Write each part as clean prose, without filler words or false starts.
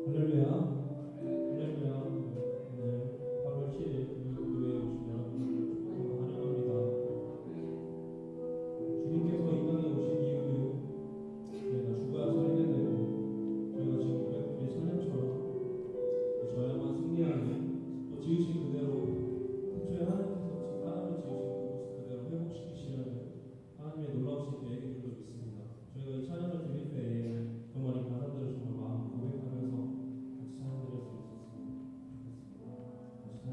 할렐루야, 할렐루야. 오늘 8월 7일 교회에 오신 여러분들을 축복하고 환영합니다. 주님께서 이 땅에 오신 이유는 저희가 죽어야 살게 되고 저희가 지금 고백드린 찬양처럼 저야만 승리하는 또 지으신 그대로 태초에 하나님을 지으신 그대로 회복시키시려는 하나님의 놀라우신 계획인 줄로 믿습니다. 저희가 이 찬양을 드릴 때에 정말 이 가사들을 정말 마음 고백하면서 같이 찬양 드릴 수 있었으면 좋겠습니다. 같이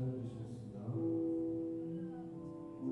찬양 드리시겠습니다.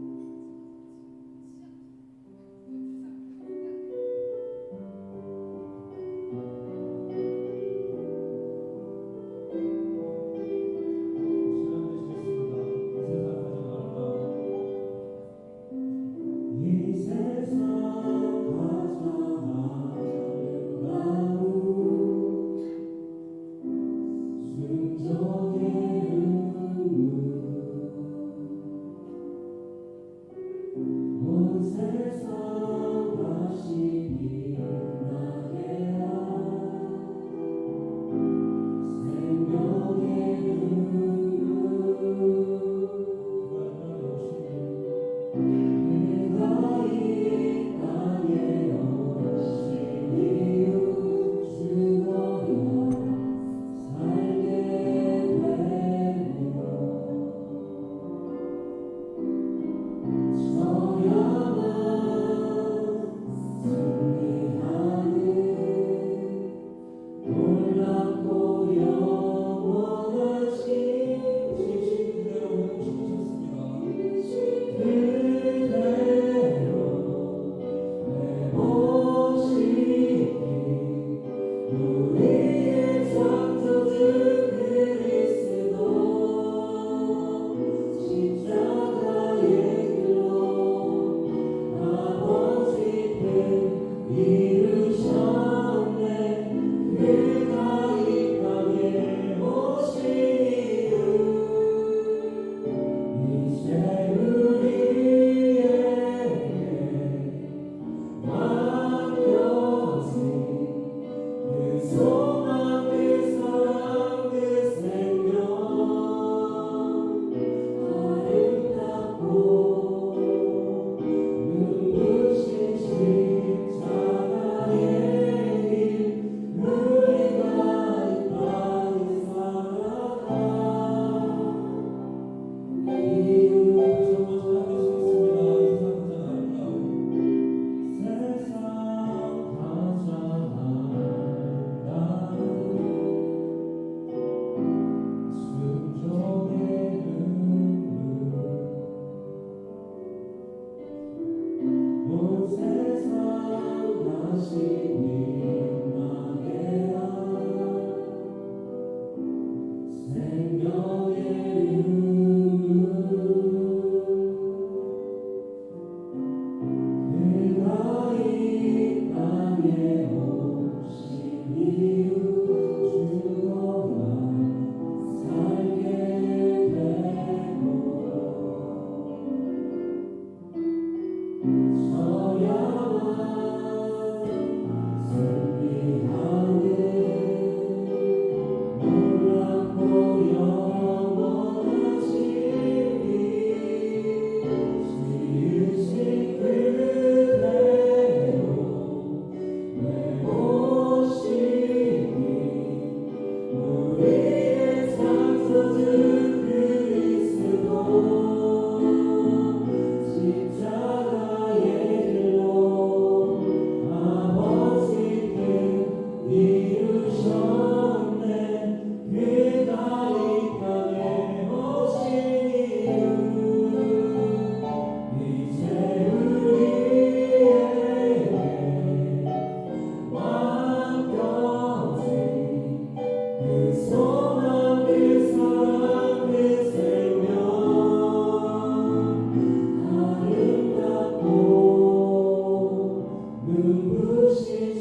눈부신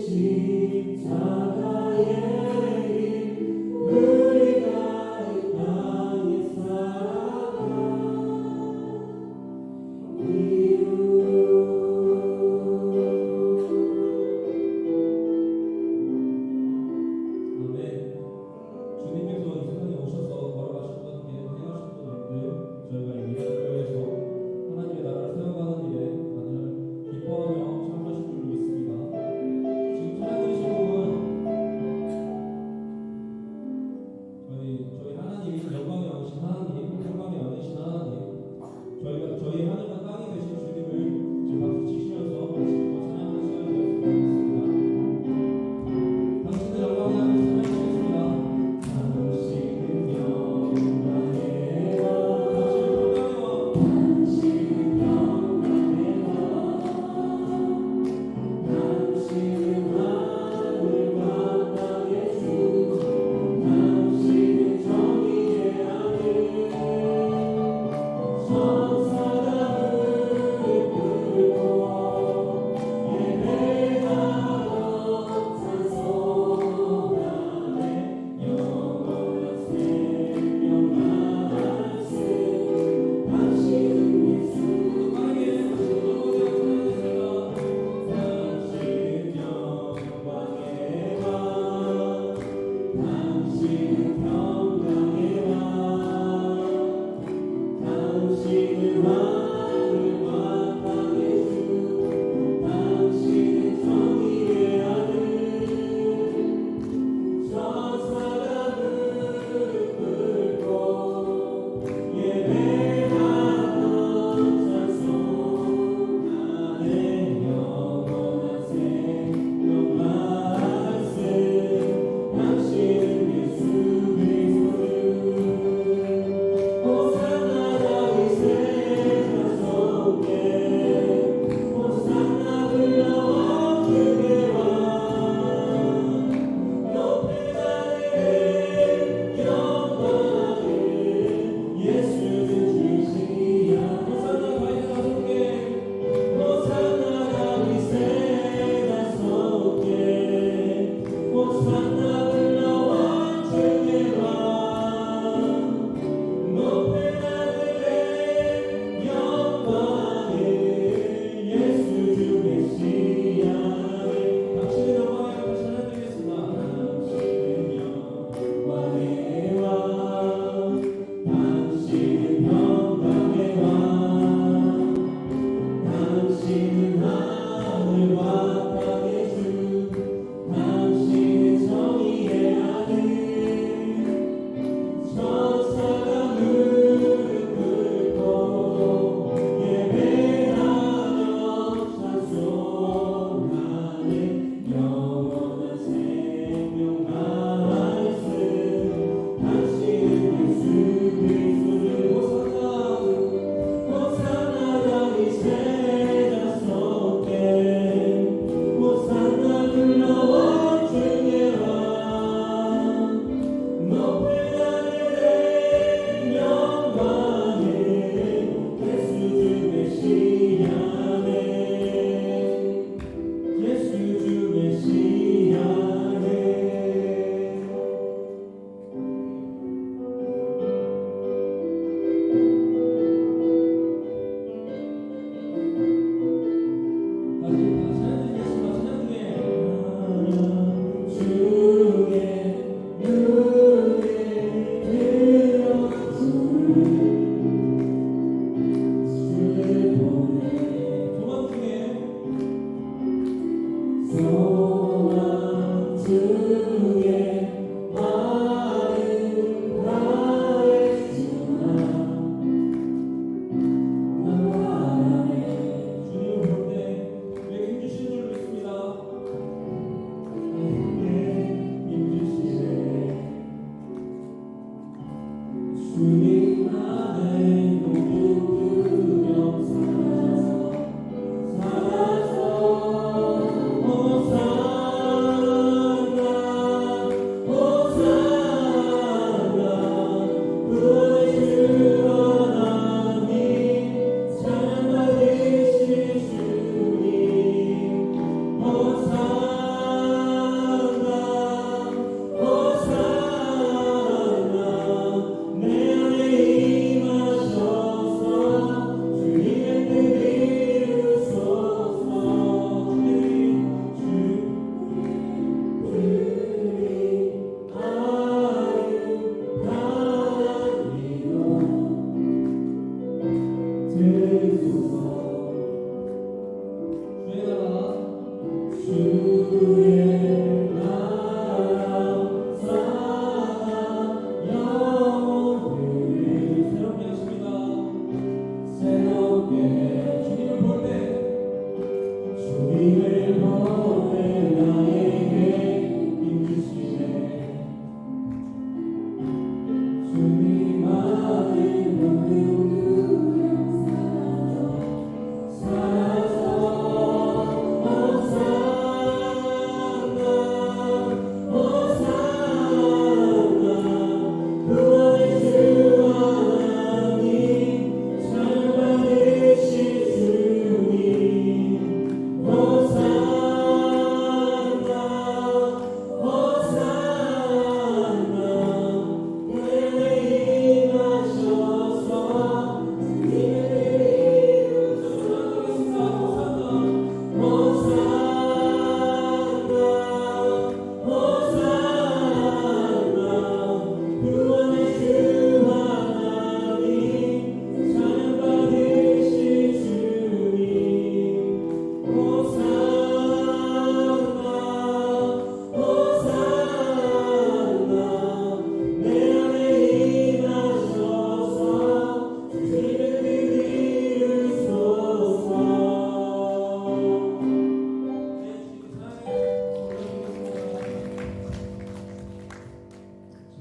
십자가의 천사가 무릎 꿇고 예배하던 찬송하네 영원한 생명 말씀 당신 예수 그리스도 호산나 다윗 세상 속에 호산나 불러와 그의 왕 높이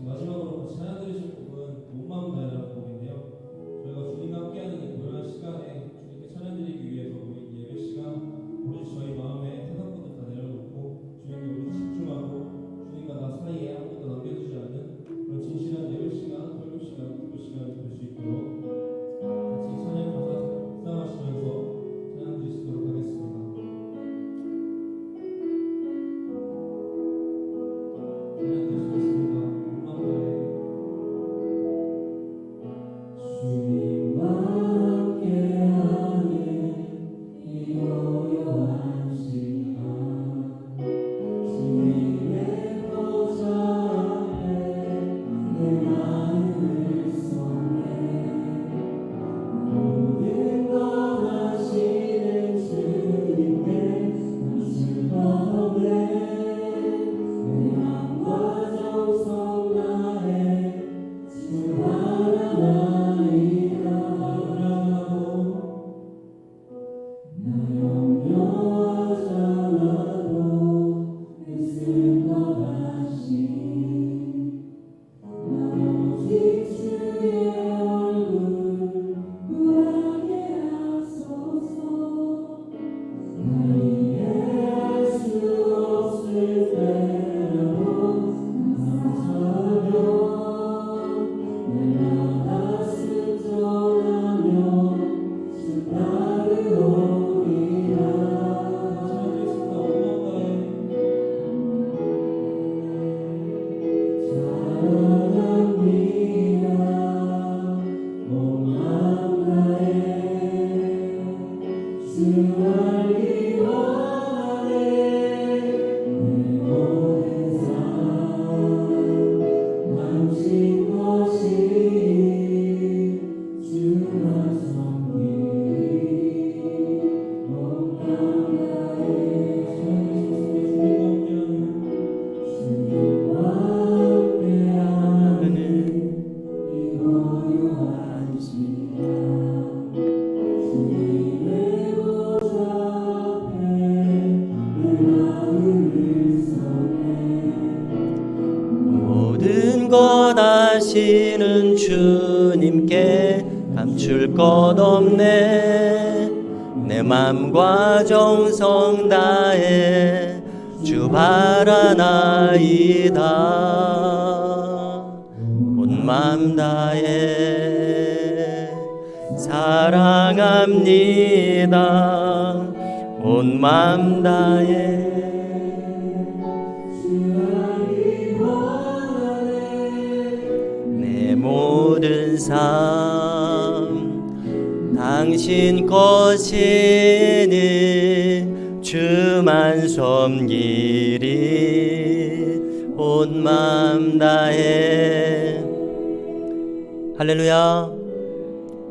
마지막으로 같이 찬양 드리실 곡은 온 마음 다해라는 곡인데요. 저희가 주님과 함께하는 이 고요한 시간에 주님께 찬양 드리기 위해서 우리 예배 시간 오직 저희 마음에 세상 것들 다 내려놓고 주님께 오직 집중하고 주님과 나 사이에 아무것도 남겨두지 않는 그런 진실한 예배 시간, 설교 시간, 기도 시간이 될 수 있도록 같이 찬양 가사 묵상하시면서 찬양 드리도록 하겠습니다. 찬양 드리겠습니다. 온 마음 다해. 주님과 함께하는 이 고요한 시간 주님의 보좌 앞에 내 마음을 쏟네 모든 것 아시는 주님께 감사하네 내 맘과 정성 다해 주 바라나이다 나 염려하지 않아도 있을 것 같이 나 오직 주의 얼굴 구하게 하소서 나 이해할 수 없을 때라도 감사하며 날마다 순종하며 주 따르오리라 사랑합니다 온 마음 다해 주 알기 원하네 내 모든 삶 당신 것이 주만 섬기리 온 마음 다해 주님과 함께하는 이 고요한 시간 주님의 보좌 앞에 내 마음을 쏟네 모든 것 아시는 주님께 감출 것 없네 내 맘과 정성 다해 주 바라나이다 온 맘 다해 사랑합니다 온 맘 다해 내 모든 삶 당신 것이니 주만 섬기리 온 마음 다해 할렐루야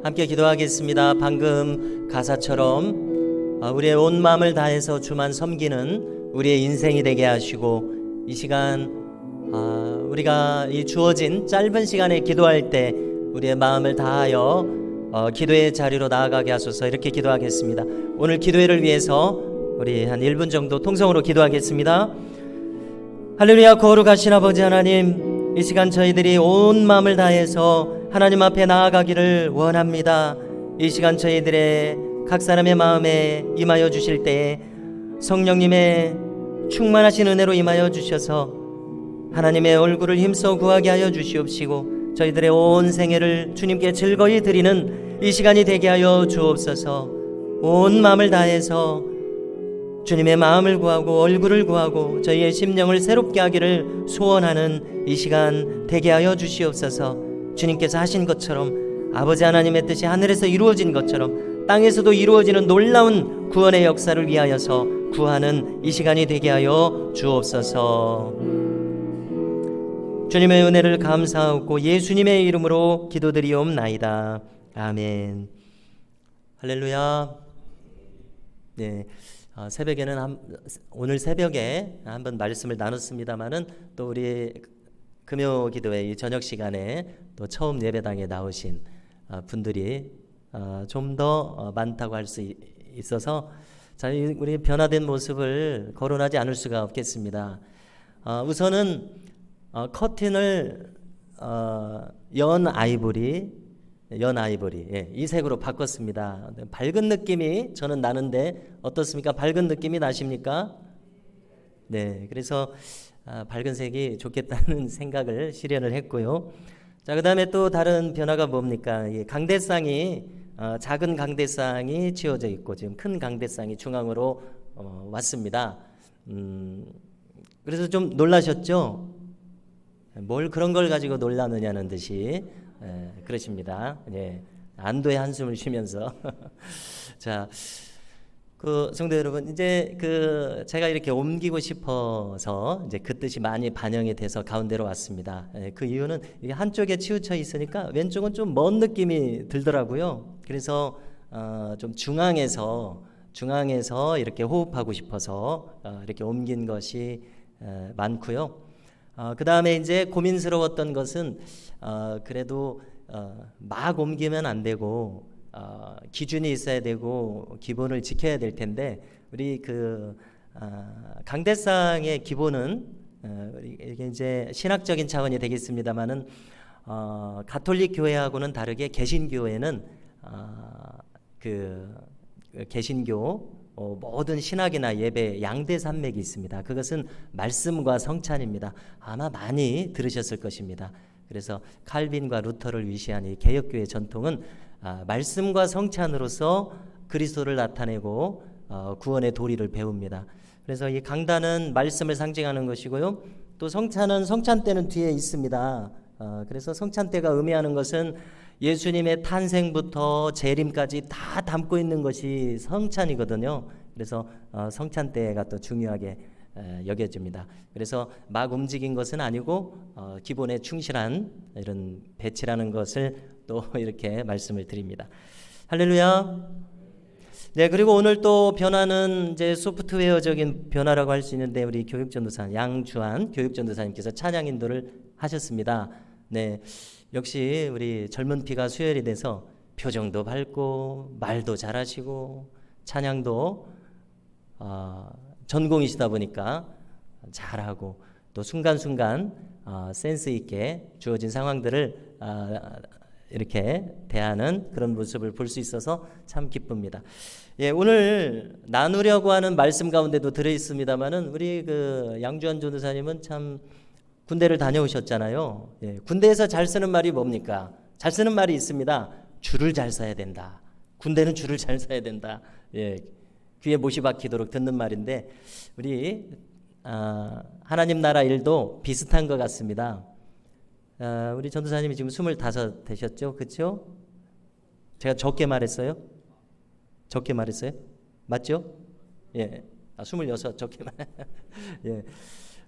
함께 기도하겠습니다. 방금 가사처럼 우리의 온 마음을 다해서 주만 섬기는 우리의 인생이 되게 하시고 이 시간 우리가 이 주어진 짧은 시간에 기도할 때 우리의 마음을 다하여 기도의 자리로 나아가게 하소서. 이렇게 기도하겠습니다. 오늘 기도회를 위해서 우리 한 1분 정도 통성으로 기도하겠습니다. 할렐루야. 거룩하신 아버지 하나님, 이 시간 저희들이 온 마음을 다해서 하나님 앞에 나아가기를 원합니다. 이 시간 저희들의 각 사람의 마음에 임하여 주실 때에 성령님의 충만하신 은혜로 임하여 주셔서 하나님의 얼굴을 힘써 구하게 하여 주시옵시고 저희들의 온 생애를 주님께 즐거이 드리는 이 시간이 되게 하여 주옵소서. 온 마음을 다해서 주님의 마음을 구하고 얼굴을 구하고 저희의 심령을 새롭게 하기를 소원하는 이 시간 되게 하여 주시옵소서. 주님께서 하신 것처럼 아버지 하나님의 뜻이 하늘에서 이루어진 것처럼 땅에서도 이루어지는 놀라운 구원의 역사를 위하여서 구하는 이 시간이 되게 하여 주옵소서. 주님의 은혜를 감사하고 예수님의 이름으로 기도드리옵나이다. 아멘. 할렐루야. 네, 새벽에는 오늘 새벽에 한번 말씀을 나눴습니다마는 또 우리 금요 기도회 이 저녁 시간에 또 처음 예배당에 나오신 분들이 좀 더 많다고 할 수 있어서 우리 변화된 모습을 거론하지 않을 수가 없겠습니다. 우선은 커튼을 연 아이보리, 예, 이 색으로 바꿨습니다. 밝은 느낌이 저는 나는데 어떻습니까? 밝은 느낌이 나십니까? 네, 그래서 밝은 색이 좋겠다는 생각을 실현을 했고요. 자, 그다음에 또 다른 변화가 뭡니까? 이 강대상이 작은 강대상이 치워져 있고 지금 큰 강대상이 중앙으로 왔습니다. 그래서 좀 놀라셨죠? 뭘 그런 걸 가지고 놀라느냐는 듯이 그러십니다. 예, 안도의 한숨을 쉬면서 자, 그 성도 여러분, 이제 그 제가 이렇게 옮기고 싶어서 이제 그 뜻이 많이 반영이 돼서 가운데로 왔습니다. 그 이유는 이게 한쪽에 치우쳐 있으니까 왼쪽은 좀 먼 느낌이 들더라고요. 그래서 좀 중앙에서 이렇게 호흡하고 싶어서 이렇게 옮긴 것이 많고요. 그 다음에 이제 고민스러웠던 것은 그래도 막 옮기면 안 되고 기준이 있어야 되고 기본을 지켜야 될 텐데 우리 그 강대상의 기본은 이게 이제 신학적인 차원이 되겠습니다만은 가톨릭 교회하고는 다르게 개신교회는 그 개신교 모든 신학이나 예배 양대 산맥이 있습니다. 그것은 말씀과 성찬입니다. 아마 많이 들으셨을 것입니다. 그래서 칼빈과 루터를 위시한 이 개혁교회 전통은 말씀과 성찬으로서 그리스도를 나타내고 구원의 도리를 배웁니다. 그래서 이 강단은 말씀을 상징하는 것이고요. 또 성찬은 성찬대는 뒤에 있습니다. 그래서 성찬대가 의미하는 것은 예수님의 탄생부터 재림까지 다 담고 있는 것이 성찬이거든요. 그래서 성찬대가 또 중요하게 여겨집니다. 그래서 막 움직인 것은 아니고 기본에 충실한 이런 배치라는 것을 또 이렇게 말씀을 드립니다. 할렐루야. 네, 그리고 오늘 또 변화는 이제 소프트웨어적인 변화라고 할 수 있는데 우리 교육전도사 양주한 교육전도사님께서 찬양 인도를 하셨습니다. 네, 역시 우리 젊은 피가 수혈이 돼서 표정도 밝고 말도 잘하시고 찬양도 전공이시다 보니까 잘하고 또 순간순간 센스 있게 주어진 상황들을 이렇게 대하는 그런 모습을 볼 수 있어서 참 기쁩니다. 예, 오늘 나누려고 하는 말씀 가운데도 들어 있습니다만은 우리 그 양주한 전도사님은 참 군대를 다녀오셨잖아요. 예, 군대에서 잘 쓰는 말이 뭡니까? 잘 쓰는 말이 있습니다. 줄을 잘 서야 된다. 군대는 줄을 잘 서야 된다. 예, 귀에 못이 박히도록 듣는 말인데 우리 하나님 나라 일도 비슷한 것 같습니다. 우리 전도사님이 지금 25 되셨죠? 그렇죠? 제가 적게 말했어요? 맞죠? 예. 26 적게 말. 예.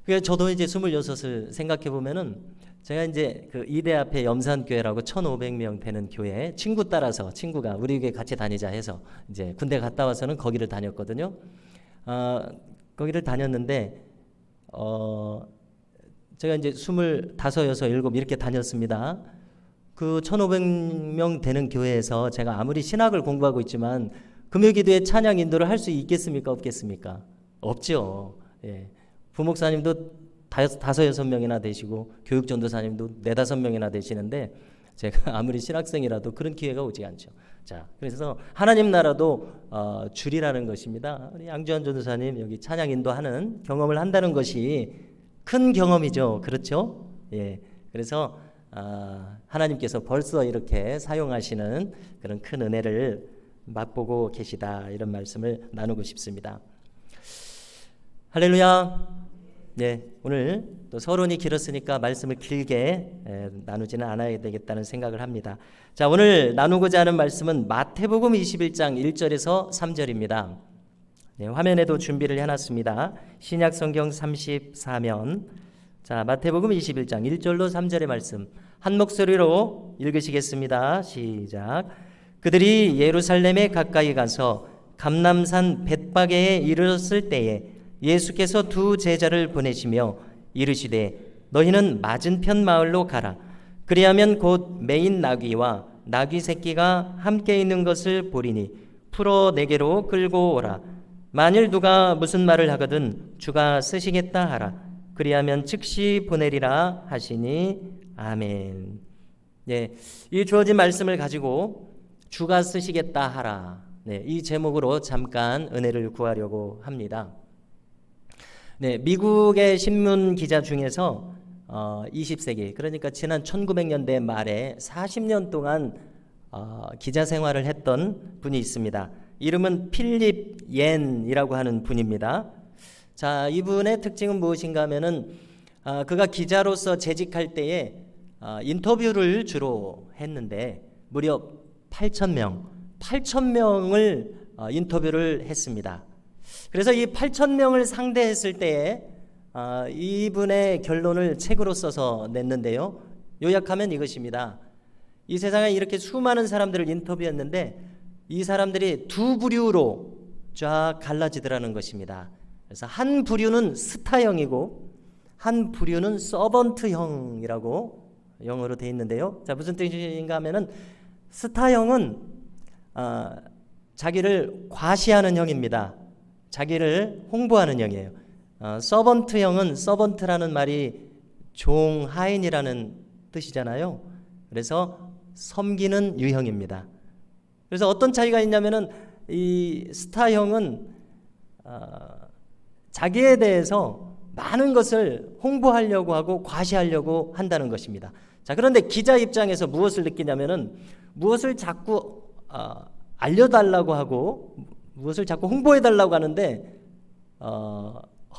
그래서 저도 이제 26을 생각해 보면은 제가 이제 그 이대 앞에 염산교회라고 1,500명 되는 교회 친구가 우리 교회 같이 다니자 해서 이제 군대 갔다 와서는 거기를 다녔거든요. 거기를 다녔는데 제가 이제 25, 6, 7 이렇게 다녔습니다. 그 1,500명 되는 교회에서 제가 아무리 신학을 공부하고 있지만 금요기도에 찬양 인도를 할 수 있겠습니까? 없겠습니까? 없죠. 예. 부목사님도 5, 6명이나 되시고 교육전도사님도 4, 5명이나 되시는데 제가 아무리 신학생이라도 그런 기회가 오지 않죠. 자, 그래서 하나님 나라도 줄이라는 것입니다. 우리 양주한 전도사님 여기 찬양 인도하는 경험을 한다는 것이 큰 경험이죠. 그렇죠? 예. 그래서 하나님께서 벌써 이렇게 사용하시는 그런 큰 은혜를 맛보고 계시다. 이런 말씀을 나누고 싶습니다. 할렐루야. 네, 오늘 또 서론이 길었으니까 말씀을 길게 나누지는 않아야 되겠다는 생각을 합니다. 자, 오늘 나누고자 하는 말씀은 마태복음 21장 1절에서 3절입니다. 네, 화면에도 준비를 해놨습니다. 신약 성경 34면 자, 마태복음 21장 1절로 3절의 말씀 한 목소리로 읽으시겠습니다. 시작. 그들이 예루살렘에 가까이 가서 감람산 벳바게에 이르렀을 때에 예수께서 2 제자를 보내시며 이르시되 너희는 맞은편 마을로 가라. 그리하면 곧 매인 나귀와 나귀 새끼가 함께 있는 것을 보리니 풀어 내게로 끌고 오라. 만일 누가 무슨 말을 하거든 주가 쓰시겠다 하라. 그리하면 즉시 보내리라 하시니 아멘. 네, 이 주어진 말씀을 가지고 주가 쓰시겠다 하라. 네, 이 제목으로 잠깐 은혜를 구하려고 합니다. 네, 미국의 신문 기자 중에서 20세기, 그러니까 지난 1900년대 말에 40년 동안 기자 생활을 했던 분이 있습니다. 이름은 필립 옌이라고 하는 분입니다. 자, 이분의 특징은 무엇인가 하면은 그가 기자로서 재직할 때에 인터뷰를 주로 했는데 무려 8,000명을 인터뷰를 했습니다. 그래서 이 8,000명을 상대했을 때에 이분의 결론을 책으로 써서 냈는데요. 요약하면 이것입니다. 이 세상에 이렇게 수많은 사람들을 인터뷰했는데 이 사람들이 두 부류로 쫙 갈라지더라는 것입니다. 그래서 한 부류는 스타형이고 한 부류는 서번트형이라고 영어로 되어 있는데요. 자, 무슨 뜻인가 하면은 스타형은 자기를 과시하는 형입니다. 자기를 홍보하는 형이에요. 서번트형은, 서번트라는 말이 종, 하인이라는 뜻이잖아요. 그래서 섬기는 유형입니다. 그래서 어떤 차이가 있냐면은 이 스타형은 자기에 대해서 많은 것을 홍보하려고 하고 과시하려고 한다는 것입니다. 자, 그런데 기자 입장에서 무엇을 느끼냐면은 무엇을 자꾸 알려달라고 하고 무엇을 자꾸 홍보해달라고 하는데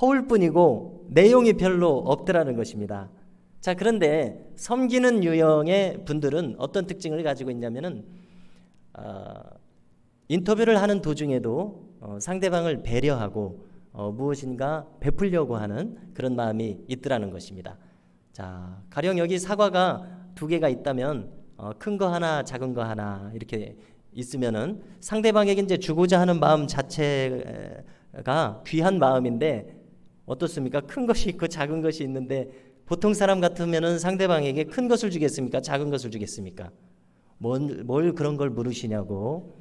허울 뿐이고 내용이 별로 없더라는 것입니다. 자, 그런데 섬기는 유형의 분들은 어떤 특징을 가지고 있냐면은 인터뷰를 하는 도중에도 상대방을 배려하고 무엇인가 베풀려고 하는 그런 마음이 있더라는 것입니다. 자, 가령 여기 사과가 2개가 있다면 큰 거 하나, 작은 거 하나 이렇게 있으면은 상대방에게 이제 주고자 하는 마음 자체가 귀한 마음인데 어떻습니까? 큰 것이 있고 작은 것이 있는데 보통 사람 같으면은 상대방에게 큰 것을 주겠습니까? 작은 것을 주겠습니까? 뭘 그런 걸 물으시냐고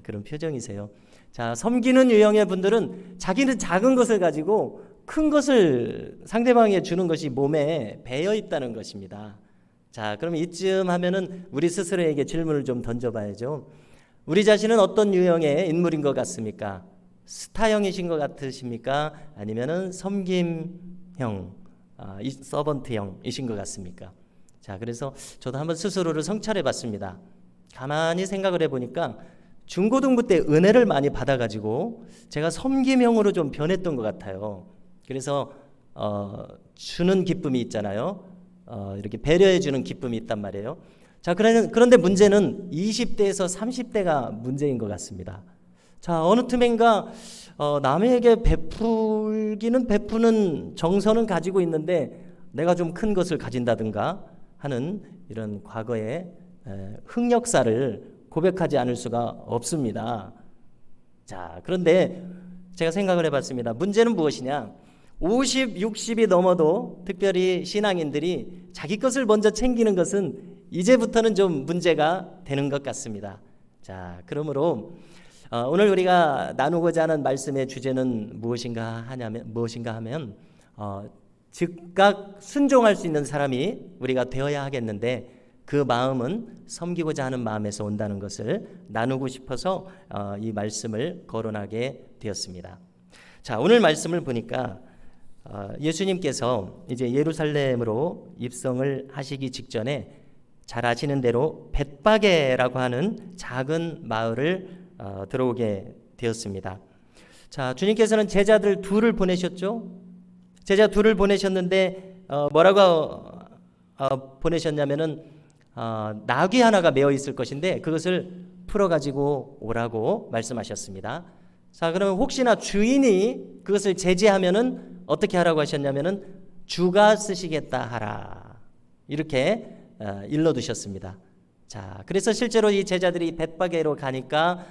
그런 표정이세요. 자, 섬기는 유형의 분들은 자기는 작은 것을 가지고 큰 것을 상대방에게 주는 것이 몸에 배어 있다는 것입니다. 자, 그럼 이쯤 하면은 우리 스스로에게 질문을 좀 던져봐야죠. 우리 자신은 어떤 유형의 인물인 것 같습니까? 스타형이신 것 같으십니까? 아니면은 섬김형, 서번트형이신 것 같습니까? 자, 그래서 저도 한번 스스로를 성찰해봤습니다. 가만히 생각을 해보니까 중고등부 때 은혜를 많이 받아가지고 제가 섬김형으로 좀 변했던 것 같아요. 그래서 주는 기쁨이 있잖아요. 이렇게 배려해주는 기쁨이 있단 말이에요. 자, 그런데 문제는 20대에서 30대가 문제인 것 같습니다. 자, 어느 틈엔가 남에게 베푸는 정서는 가지고 있는데 내가 좀 큰 것을 가진다든가 하는 이런 과거의 흑역사를 고백하지 않을 수가 없습니다. 자, 그런데 제가 생각을 해봤습니다. 문제는 무엇이냐? 50, 60이 넘어도 특별히 신앙인들이 자기 것을 먼저 챙기는 것은 이제부터는 좀 문제가 되는 것 같습니다. 자, 그러므로 오늘 우리가 나누고자 하는 말씀의 주제는 무엇인가 하면 즉각 순종할 수 있는 사람이 우리가 되어야 하겠는데 그 마음은 섬기고자 하는 마음에서 온다는 것을 나누고 싶어서 이 말씀을 거론하게 되었습니다. 자, 오늘 말씀을 보니까 예수님께서 이제 예루살렘으로 입성을 하시기 직전에 잘 아시는 대로 벳바게라고 하는 작은 마을을 들어오게 되었습니다. 자, 주님께서는 제자들 둘을 보내셨죠. 제자 둘을 보내셨는데 뭐라고 보내셨냐면은 나귀 하나가 메어 있을 것인데 그것을 풀어가지고 오라고 말씀하셨습니다. 자, 그러면 혹시나 주인이 그것을 제지하면은 어떻게 하라고 하셨냐면은 주가 쓰시겠다 하라 이렇게 일러두셨습니다. 자, 그래서 실제로 이 제자들이 벳바게로 가니까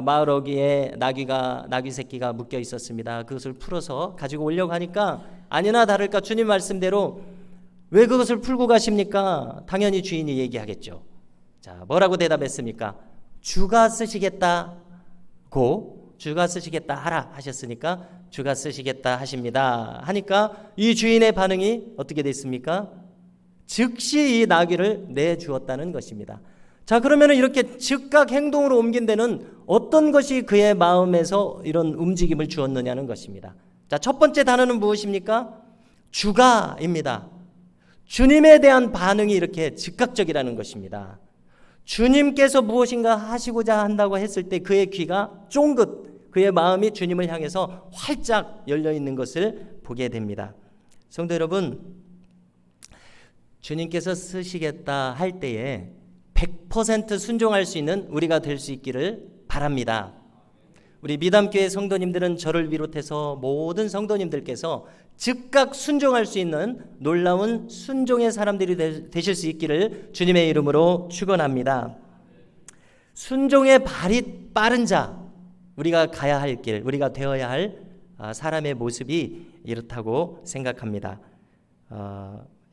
마을 어귀에 나귀 새끼가 묶여 있었습니다. 그것을 풀어서 가지고 오려고 하니까 아니나 다를까 주님 말씀대로 왜 그것을 풀고 가십니까? 당연히 주인이 얘기하겠죠. 자, 뭐라고 대답했습니까? 주가 쓰시겠다 하라 하셨으니까 주가 쓰시겠다 하십니다 하니까 이 주인의 반응이 어떻게 됐습니까? 즉시 이 나귀를 내주었다는 것입니다. 자, 그러면 이렇게 즉각 행동으로 옮긴 데는 어떤 것이 그의 마음에서 이런 움직임을 주었느냐는 것입니다. 자, 첫 번째 단어는 무엇입니까? 주가입니다. 주님에 대한 반응이 이렇게 즉각적이라는 것입니다. 주님께서 무엇인가 하시고자 한다고 했을 때 그의 귀가 쫑긋, 그의 마음이 주님을 향해서 활짝 열려 있는 것을 보게 됩니다. 성도 여러분, 주님께서 쓰시겠다 할 때에 100% 순종할 수 있는 우리가 될 수 있기를 바랍니다. 우리 미담교회 성도님들은 저를 비롯해서 모든 성도님들께서 즉각 순종할 수 있는 놀라운 순종의 사람들이 되실 수 있기를 주님의 이름으로 축원합니다. 순종의 발이 빠른 자, 우리가 가야 할 길, 우리가 되어야 할 사람의 모습이 이렇다고 생각합니다.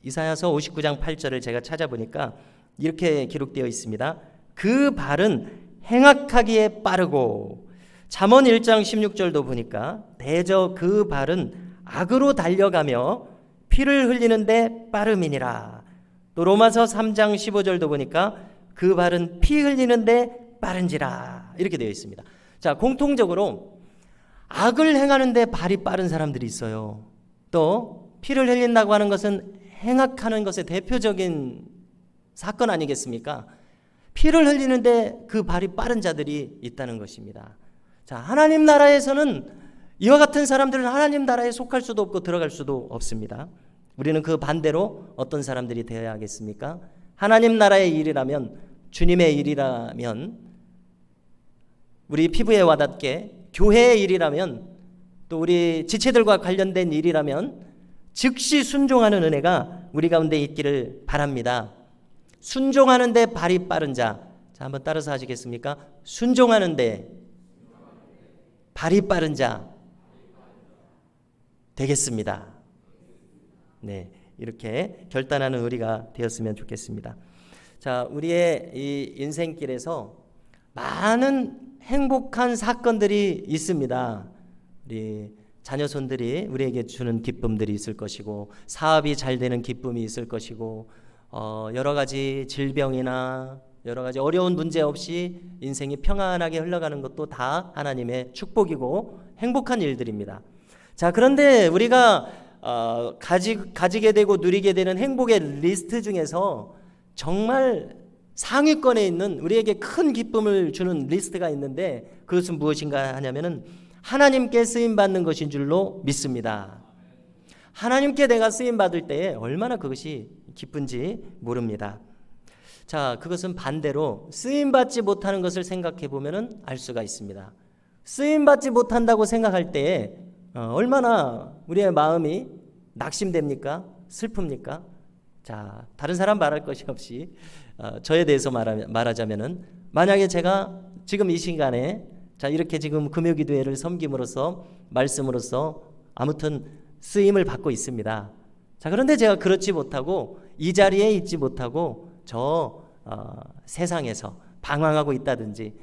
이사야서 59장 8절을 제가 찾아보니까 이렇게 기록되어 있습니다. 그 발은 행악하기에 빠르고, 잠언 1장 16절도 보니까 대저 그 발은 악으로 달려가며 피를 흘리는데 빠름이니라. 또 로마서 3장 15절도 보니까 그 발은 피 흘리는데 빠른지라, 이렇게 되어 있습니다. 자, 공통적으로 악을 행하는데 발이 빠른 사람들이 있어요. 또 피를 흘린다고 하는 것은 행악하는 것의 대표적인 사건 아니겠습니까? 피를 흘리는데 그 발이 빠른 자들이 있다는 것입니다. 자, 하나님 나라에서는 이와 같은 사람들은 하나님 나라에 속할 수도 없고 들어갈 수도 없습니다. 우리는 그 반대로 어떤 사람들이 되어야 하겠습니까? 하나님 나라의 일이라면, 주님의 일이라면, 우리 피부에 와닿게 교회의 일이라면, 또 우리 지체들과 관련된 일이라면 즉시 순종하는 은혜가 우리 가운데 있기를 바랍니다. 순종하는데 발이 빠른 자, 자, 한번 따라서 하시겠습니까? 순종하는데 발이 빠른 자 되겠습니다. 네, 이렇게 결단하는 우리가 되었으면 좋겠습니다. 자, 우리의 이 인생길에서 많은 행복한 사건들이 있습니다. 우리 자녀손들이 우리에게 주는 기쁨들이 있을 것이고, 사업이 잘 되는 기쁨이 있을 것이고, 여러 가지 질병이나 여러 가지 어려운 문제 없이 인생이 평안하게 흘러가는 것도 다 하나님의 축복이고 행복한 일들입니다. 자, 그런데 우리가 가지게 되고 누리게 되는 행복의 리스트 중에서 정말 상위권에 있는 우리에게 큰 기쁨을 주는 리스트가 있는데, 그것은 무엇인가 하냐면은 하나님께 쓰임 받는 것인 줄로 믿습니다. 하나님께 내가 쓰임 받을 때에 얼마나 그것이 기쁜지 모릅니다. 자, 그것은 반대로 쓰임 받지 못하는 것을 생각해 보면은 알 수가 있습니다. 쓰임 받지 못한다고 생각할 때에 얼마나 우리의 마음이 낙심됩니까? 슬픕니까? 자, 다른 사람 말할 것이 없이 저에 대해서 말하자면은, 만약에 제가 지금 이 시간에 자, 이렇게 지금 금요기도회를 섬김으로써, 말씀으로써 아무튼 쓰임을 받고 있습니다. 자, 그런데 제가 그렇지 못하고 이 자리에 있지 못하고 세상에서 방황하고 있다든지,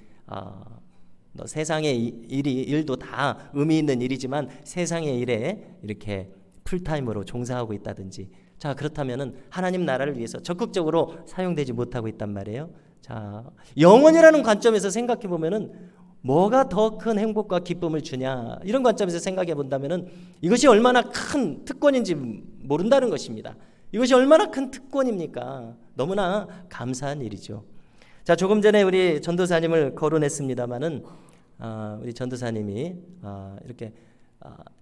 세상의 일도 다 의미 있는 일이지만 세상의 일에 이렇게 풀타임으로 종사하고 있다든지, 자, 그렇다면은 하나님 나라를 위해서 적극적으로 사용되지 못하고 있단 말이에요. 자, 영원이라는 관점에서 생각해 보면은 뭐가 더 큰 행복과 기쁨을 주냐, 이런 관점에서 생각해 본다면은 이것이 얼마나 큰 특권인지 모른다는 것입니다. 이것이 얼마나 큰 특권입니까? 너무나 감사한 일이죠. 자, 조금 전에 우리 전도사님을 거론했습니다마는 우리 전도사님이 이렇게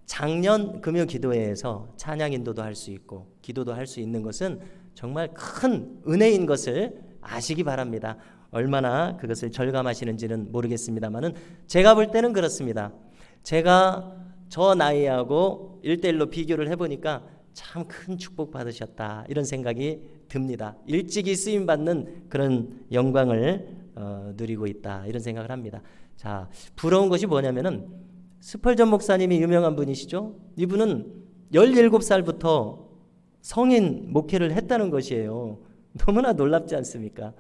작년 금요 기도회에서 찬양 인도도 할 수 있고 기도도 할 수 있는 것은 정말 큰 은혜인 것을 아시기 바랍니다. 얼마나 그것을 절감하시는지는 모르겠습니다만은 제가 볼 때는 그렇습니다. 제가 저 나이하고 1:1로 비교를 해보니까 참 큰 축복 받으셨다, 이런 생각이 듭니다. 일찍이 쓰임 받는 그런 영광을 누리고 있다, 이런 생각을 합니다. 자, 부러운 것이 뭐냐면은 스펄전 목사님이 유명한 분이시죠. 이분은 17살부터 성인 목회를 했다는 것이에요. 너무나 놀랍지 않습니까?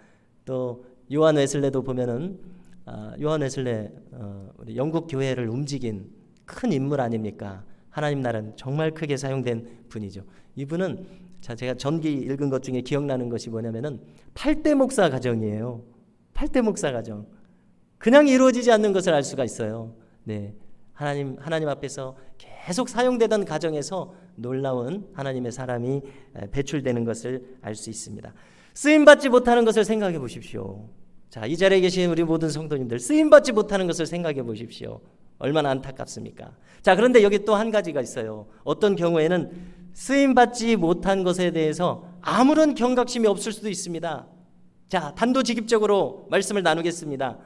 또 요한 웨슬레도 보면은 요한 웨슬레 우리 영국 교회를 움직인 큰 인물 아닙니까? 하나님 나라는 정말 크게 사용된 분이죠. 이분은 자, 제가 전기 읽은 것 중에 기억나는 것이 뭐냐면은 8대 목사 가정이에요. 8대 목사 가정. 그냥 이루어지지 않는 것을 알 수가 있어요. 네, 하나님 앞에서 계속 사용되던 가정에서 놀라운 하나님의 사람이 배출되는 것을 알 수 있습니다. 쓰임받지 못하는 것을 생각해 보십시오. 자, 이 자리에 계신 우리 모든 성도님들, 쓰임받지 못하는 것을 생각해 보십시오. 얼마나 안타깝습니까? 자, 그런데 여기 또 한 가지가 있어요. 어떤 경우에는 쓰임받지 못한 것에 대해서 아무런 경각심이 없을 수도 있습니다. 자, 단도직입적으로 말씀을 나누겠습니다.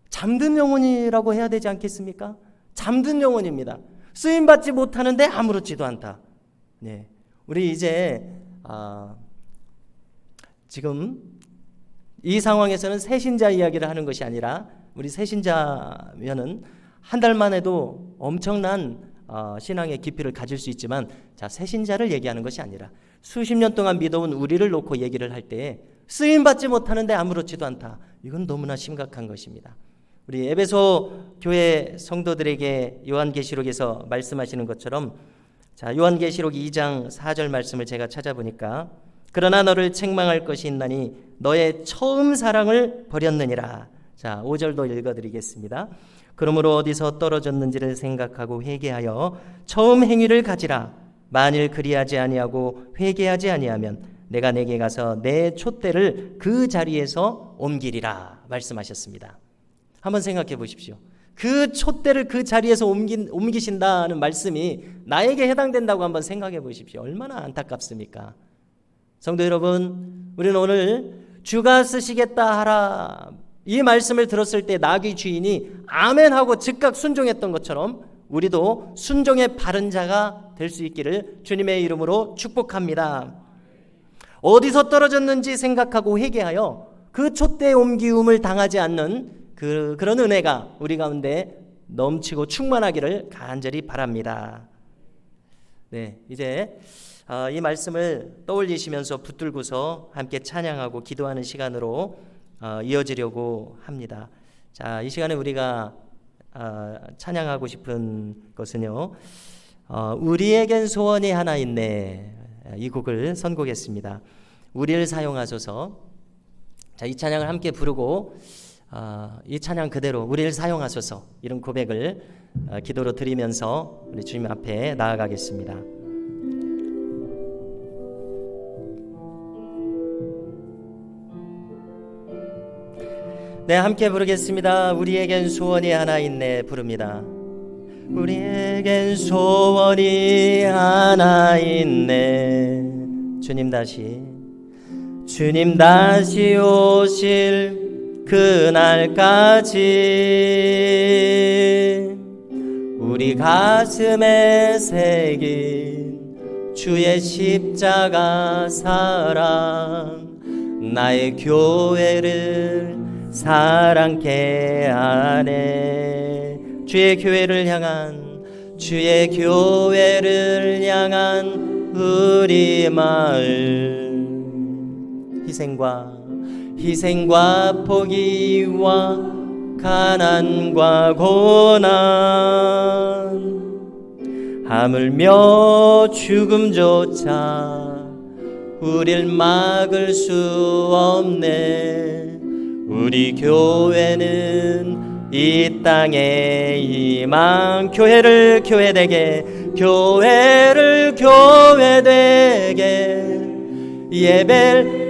잠든 영혼이라고 해야 되지 않겠습니까? 잠든 영혼입니다. 쓰임받지 못하는데 아무렇지도 않다. 네, 우리 이제 지금 이 상황에서는 새신자 이야기를 하는 것이 아니라, 우리 새신자면은 한 달만 해도 엄청난 신앙의 깊이를 가질 수 있지만, 자, 새신자를 얘기하는 것이 아니라 수십 년 동안 믿어온 우리를 놓고 얘기를 할 때 쓰임받지 못하는데 아무렇지도 않다. 이건 너무나 심각한 것입니다. 우리 에베소 교회 성도들에게 요한계시록에서 말씀하시는 것처럼, 자, 요한계시록 2장 4절 말씀을 제가 찾아보니까, 그러나 너를 책망할 것이 있나니 너의 처음 사랑을 버렸느니라. 자, 5절도 읽어드리겠습니다. 그러므로 어디서 떨어졌는지를 생각하고 회개하여 처음 행위를 가지라. 만일 그리하지 아니하고 회개하지 아니하면 내가 내게 가서 내 촛대를 그 자리에서 옮기리라 말씀하셨습니다. 한번 생각해 보십시오. 그 촛대를 그 자리에서 옮기신다는 말씀이 나에게 해당된다고 한번 생각해 보십시오. 얼마나 안타깝습니까? 성도 여러분, 우리는 오늘 주가 쓰시겠다 하라, 이 말씀을 들었을 때 나귀 주인이 아멘하고 즉각 순종했던 것처럼 우리도 순종의 바른 자가 될 수 있기를 주님의 이름으로 축복합니다. 어디서 떨어졌는지 생각하고 회개하여 그 촛대의 옮기움을 당하지 않는 그런 은혜가 우리 가운데 넘치고 충만하기를 간절히 바랍니다. 네, 이제 이 말씀을 떠올리시면서 붙들고서 함께 찬양하고 기도하는 시간으로 이어지려고 합니다. 자, 이 시간에 우리가 찬양하고 싶은 것은요, 우리에겐 소원이 하나 있네, 이 곡을 선곡했습니다. 우리를 사용하소서. 자, 이 찬양을 함께 부르고 이 찬양 그대로 우리를 사용하소서, 이런 고백을 기도로 드리면서 우리 주님 앞에 나아가겠습니다. 네, 함께 부르겠습니다. 우리에겐 소원이 하나 있네 부릅니다. 우리에겐 소원이 하나 있네. 주님 다시 오실 그날까지 우리 가슴에 새긴 주의 십자가 사랑, 나의 교회를 사랑케 하네. 주의 교회를 향한 우리 마을, 희생과 포기와 가난과 고난, 하물며 죽음조차 우릴 막을 수 없네. 우리 교회는 이 땅의 희망. 교회를 교회되게,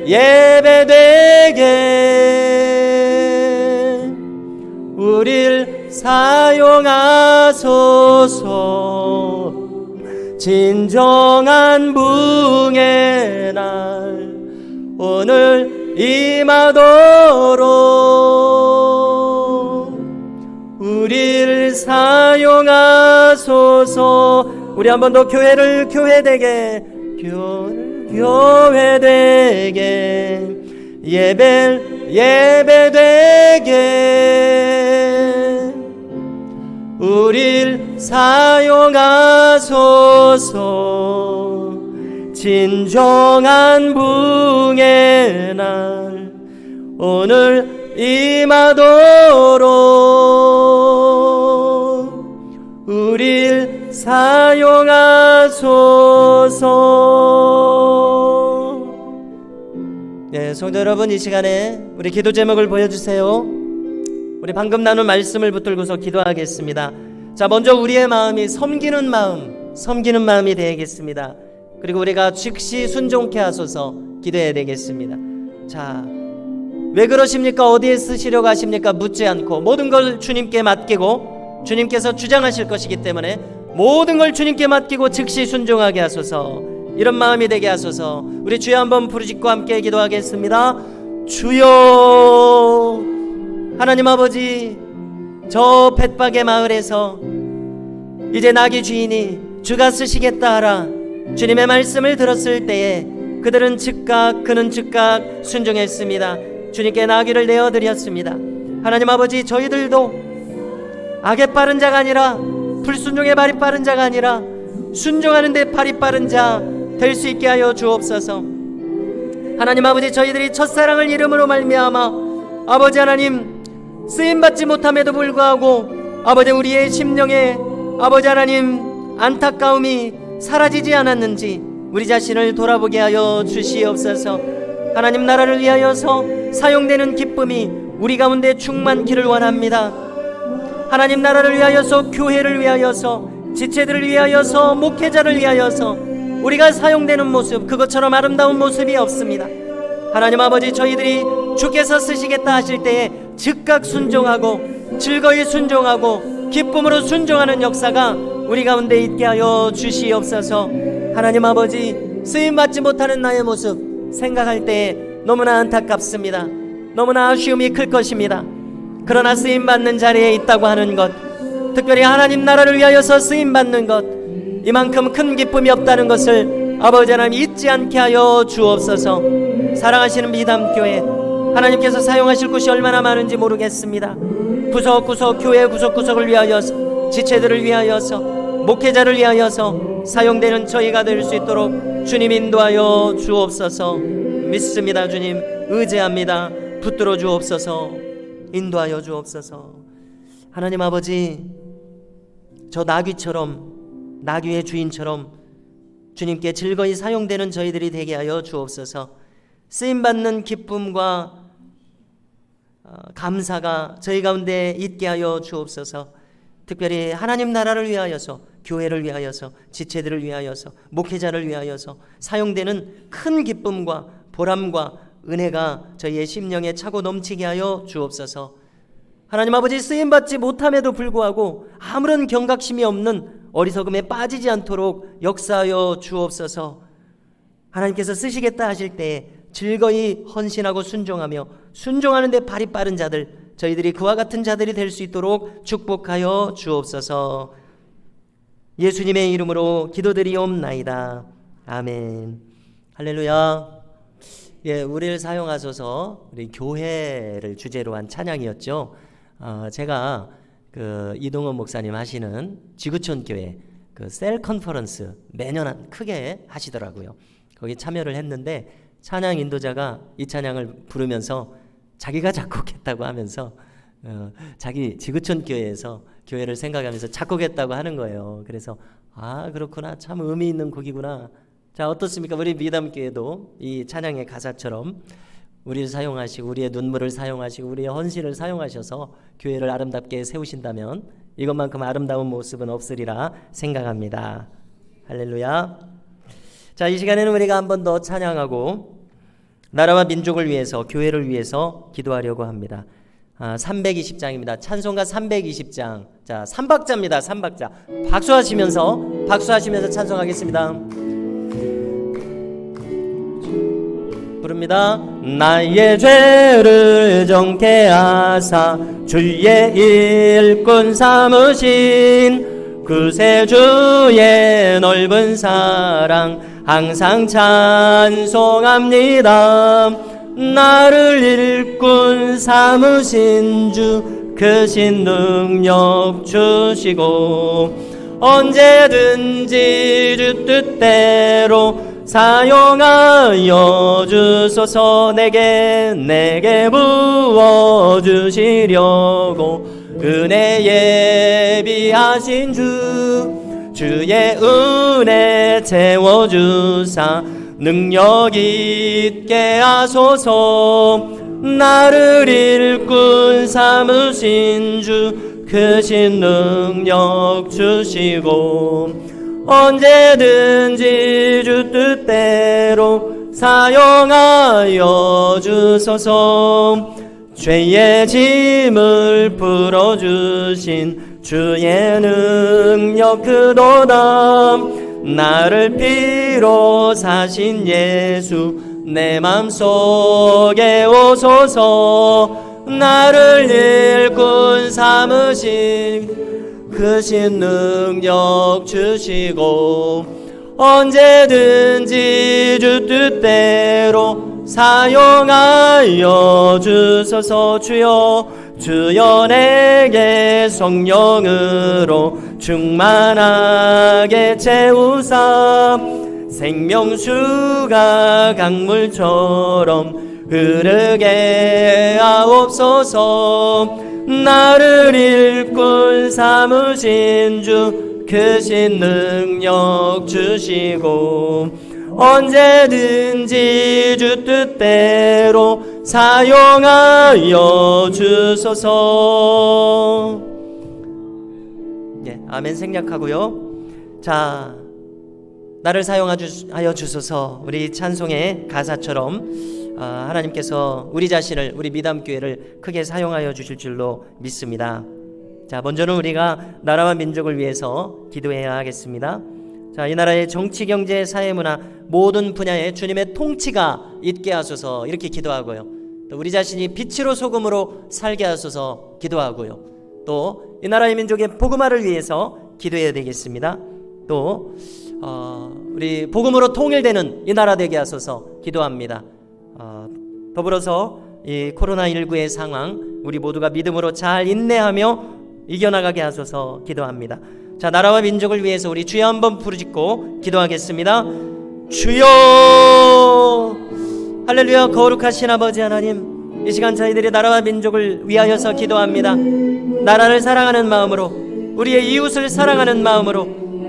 예배되게 우릴 사용하소서. 진정한 부흥의 날 오늘 임하도록 우릴 사용하소서. 우리 한 번 더 교회를 교회되게, 예배되게 우릴 사용하소서. 진정한 부흥의 날 오늘 임하도록 우릴 사용하소서. 네, 성도 여러분, 이 시간에 우리 기도 제목을 보여주세요. 우리 방금 나눈 말씀을 붙들고서 기도하겠습니다. 자, 먼저 우리의 마음이 섬기는 마음이 되겠습니다. 그리고 우리가 즉시 순종케 하소서 기도해야 되겠습니다. 자, 왜 그러십니까? 어디에 쓰시려고 하십니까? 묻지 않고 모든 걸 주님께 맡기고 주님께서 주장하실 것이기 때문에 모든 걸 주님께 맡기고 즉시 순종하게 하소서. 이런 마음이 되게 하소서. 우리 주여 한번 부르짖고 함께 기도하겠습니다. 주여, 하나님 아버지, 저 벳박의 마을에서 이제 나귀 주인이 주가 쓰시겠다 하라 주님의 말씀을 들었을 때에 그는 즉각 순종했습니다. 주님께 나귀를 내어드렸습니다. 하나님 아버지, 저희들도 악에 빠른 자가 아니라 불순종의 발이 빠른 자가 아니라 순종하는 데 발이 빠른 자 될 수 있게 하여 주옵소서. 하나님 아버지, 저희들이 첫사랑을 이름으로 말미암아 아버지 하나님 쓰임받지 못함에도 불구하고 아버지 우리의 심령에 아버지 하나님 안타까움이 사라지지 않았는지 우리 자신을 돌아보게 하여 주시옵소서. 하나님 나라를 위하여서 사용되는 기쁨이 우리 가운데 충만키를 원합니다. 하나님 나라를 위하여서, 교회를 위하여서, 지체들을 위하여서, 목회자를 위하여서 우리가 사용되는 모습, 그것처럼 아름다운 모습이 없습니다. 하나님 아버지, 저희들이 주께서 쓰시겠다 하실 때에 즉각 순종하고 즐거이 순종하고 기쁨으로 순종하는 역사가 우리 가운데 있게 하여 주시옵소서. 하나님 아버지, 쓰임받지 못하는 나의 모습 생각할 때에 너무나 안타깝습니다. 너무나 아쉬움이 클 것입니다. 그러나 쓰임받는 자리에 있다고 하는 것, 특별히 하나님 나라를 위하여서 쓰임받는 것, 이만큼 큰 기쁨이 없다는 것을 아버지 하나님 잊지 않게 하여 주옵소서. 사랑하시는 미담교회, 하나님께서 사용하실 곳이 얼마나 많은지 모르겠습니다. 구석구석, 교회 구석구석을 위하여서, 지체들을 위하여서, 목회자를 위하여서 사용되는 저희가 될 수 있도록 주님 인도하여 주옵소서. 믿습니다. 주님 의지합니다. 붙들어 주옵소서. 인도하여 주옵소서. 하나님 아버지, 저 나귀의 주인처럼 주님께 즐거이 사용되는 저희들이 되게 하여 주옵소서. 쓰임받는 기쁨과 감사가 저희 가운데 있게 하여 주옵소서. 특별히 하나님 나라를 위하여서, 교회를 위하여서, 지체들을 위하여서, 목회자를 위하여서 사용되는 큰 기쁨과 보람과 은혜가 저희의 심령에 차고 넘치게 하여 주옵소서. 하나님 아버지, 쓰임받지 못함에도 불구하고 아무런 경각심이 없는 어리석음에 빠지지 않도록 역사하여 주옵소서. 하나님께서 쓰시겠다 하실 때에 즐거이 헌신하고 순종하며 순종하는 데 발이 빠른 자들, 저희들이 그와 같은 자들이 될 수 있도록 축복하여 주옵소서. 예수님의 이름으로 기도드리옵나이다. 아멘. 할렐루야. 예, 우리를 사용하소서. 우리 교회를 주제로 한 찬양이었죠. 제가 그 이동원 목사님 하시는 지구촌 교회 그 셀 컨퍼런스 매년 크게 하시더라고요. 거기 참여를 했는데 찬양 인도자가 이 찬양을 부르면서 자기가 작곡했다고 하면서 자기 지구촌 교회에서 교회를 생각하면서 작곡했다고 하는 거예요. 그래서 아, 그렇구나, 참 의미 있는 곡이구나. 자, 어떻습니까? 우리 미담교회도 이 찬양의 가사처럼 우리를 사용하시고 우리의 눈물을 사용하시고 우리의 헌신을 사용하셔서 교회를 아름답게 세우신다면 이것만큼 아름다운 모습은 없으리라 생각합니다. 할렐루야. 자, 이 시간에는 우리가 한 번 더 찬양하고 나라와 민족을 위해서, 교회를 위해서 기도하려고 합니다. 320장입니다. 찬송가 320장. 자, 3박자입니다. 3박자. 박수하시면서 찬송하겠습니다. 부릅니다. 나의 죄를 정케 하사 주의 일꾼 삼으신 그새 주의 넓은 사랑 항상 찬송합니다. 나를 일꾼 삼으신 주 크신 능력 주시고 언제든지 주 뜻대로 사용하여 주소서. 내게 부어주시려고 은혜 예비하신 주의 은혜 채워주사 능력 있게 하소서. 나를 일꾼 삼으신 주 크신 능력 주시고 언제든지 주 뜻대로 사용하여 주소서. 죄의 짐을 풀어주신 주의 능력 크도다. 나를 피로 사신 예수 내 맘속에 오소서. 나를 일꾼 삼으신 크신 능력 주시고 언제든지 주 뜻대로 사용하여 주소서. 주여 내게 성령으로 충만하게 채우사 생명수가 강물처럼 흐르게 하옵소서. 나를 일꾼 삼으신 주 크신 능력 주시고 언제든지 주 뜻대로 사용하여 주소서. 네, 아멘 생략하고요. 자, 나를 사용하여 주소서. 우리 찬송의 가사처럼 하나님께서 우리 자신을, 우리 미담교회를 크게 사용하여 주실 줄로 믿습니다. 자, 먼저는 우리가 나라와 민족을 위해서 기도해야 하겠습니다. 자, 이 나라의 정치, 경제, 사회, 문화 모든 분야에 주님의 통치가 있게 하소서 이렇게 기도하고요. 또 우리 자신이 빛으로 소금으로 살게 하소서 기도하고요. 또 이 나라의 민족의 복음화를 위해서 기도해야 되겠습니다. 또 우리 복음으로 통일되는 이 나라 되게 하소서 기도합니다. 더불어서 이 코로나19의 상황 우리 모두가 믿음으로 잘 인내하며 이겨나가게 하소서 기도합니다. 자, 나라와 민족을 위해서 우리 주여 한번 부르짖고 기도하겠습니다. 주여! 할렐루야. 거룩하신 아버지 하나님, 이 시간 저희들이 나라와 민족을 위하여서 기도합니다. 나라를 사랑하는 마음으로, 우리의 이웃을 사랑하는 마음으로,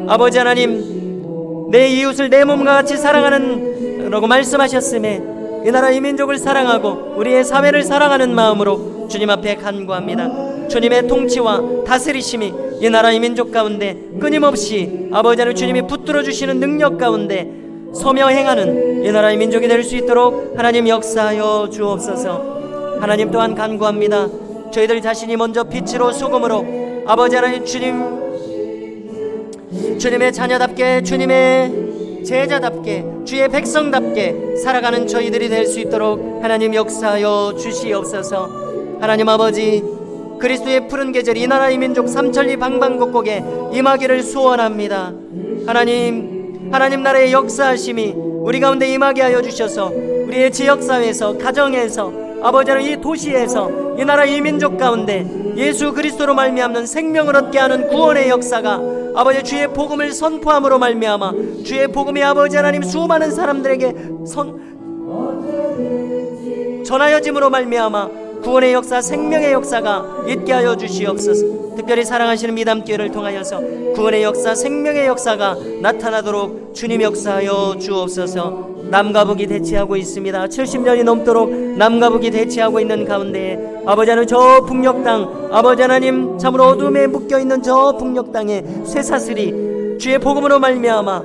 아버지 하나님, 내 이웃을 내 몸과 같이 사랑하는 라고 말씀하셨음에 이 나라 이 민족을 사랑하고 우리의 사회를 사랑하는 마음으로 주님 앞에 간구합니다. 주님의 통치와 다스리심이 이 나라 이 민족 가운데 끊임없이 아버지 하나님 주님이 붙들어 주시는 능력 가운데 서며 행하는 이 나라의 민족이 될 수 있도록 하나님 역사하여 주옵소서. 하나님 또한 간구합니다. 저희들 자신이 먼저 빛으로 소금으로 아버지 하나님 주님의 자녀답게, 주님의 제자답게, 주의 백성답게 살아가는 저희들이 될 수 있도록 하나님 역사하여 주시옵소서. 하나님 아버지, 그리스도의 푸른 계절이 이 나라의 민족 삼천리 방방곡곡에 임하기를 소원합니다. 하나님 나라의 역사하심이 우리 가운데 임하게 하여 주셔서 우리의 지역사회에서, 가정에서, 아버지 하나님 이 도시에서, 이 나라 이 민족 가운데 예수 그리스도로 말미암는 생명을 얻게 하는 구원의 역사가 아버지 주의 복음을 선포함으로 말미암아 주의 복음이 아버지 하나님 수많은 사람들에게 전하여짐으로 말미암아 구원의 역사, 생명의 역사가 있게 하여 주시옵소서. 특별히 사랑하시는 미담교회를 통하여서 구원의 역사, 생명의 역사가 나타나도록 주님 역사하여 주옵소서. 남과 북이 대치하고 있습니다. 70년이 넘도록 남과 북이 대치하고 있는 가운데 아버지 하나님 저 북녘 땅, 아버지 하나님 참으로 어둠에 묶여있는 저 북녘 땅에 쇠사슬이 주의 복음으로 말미암아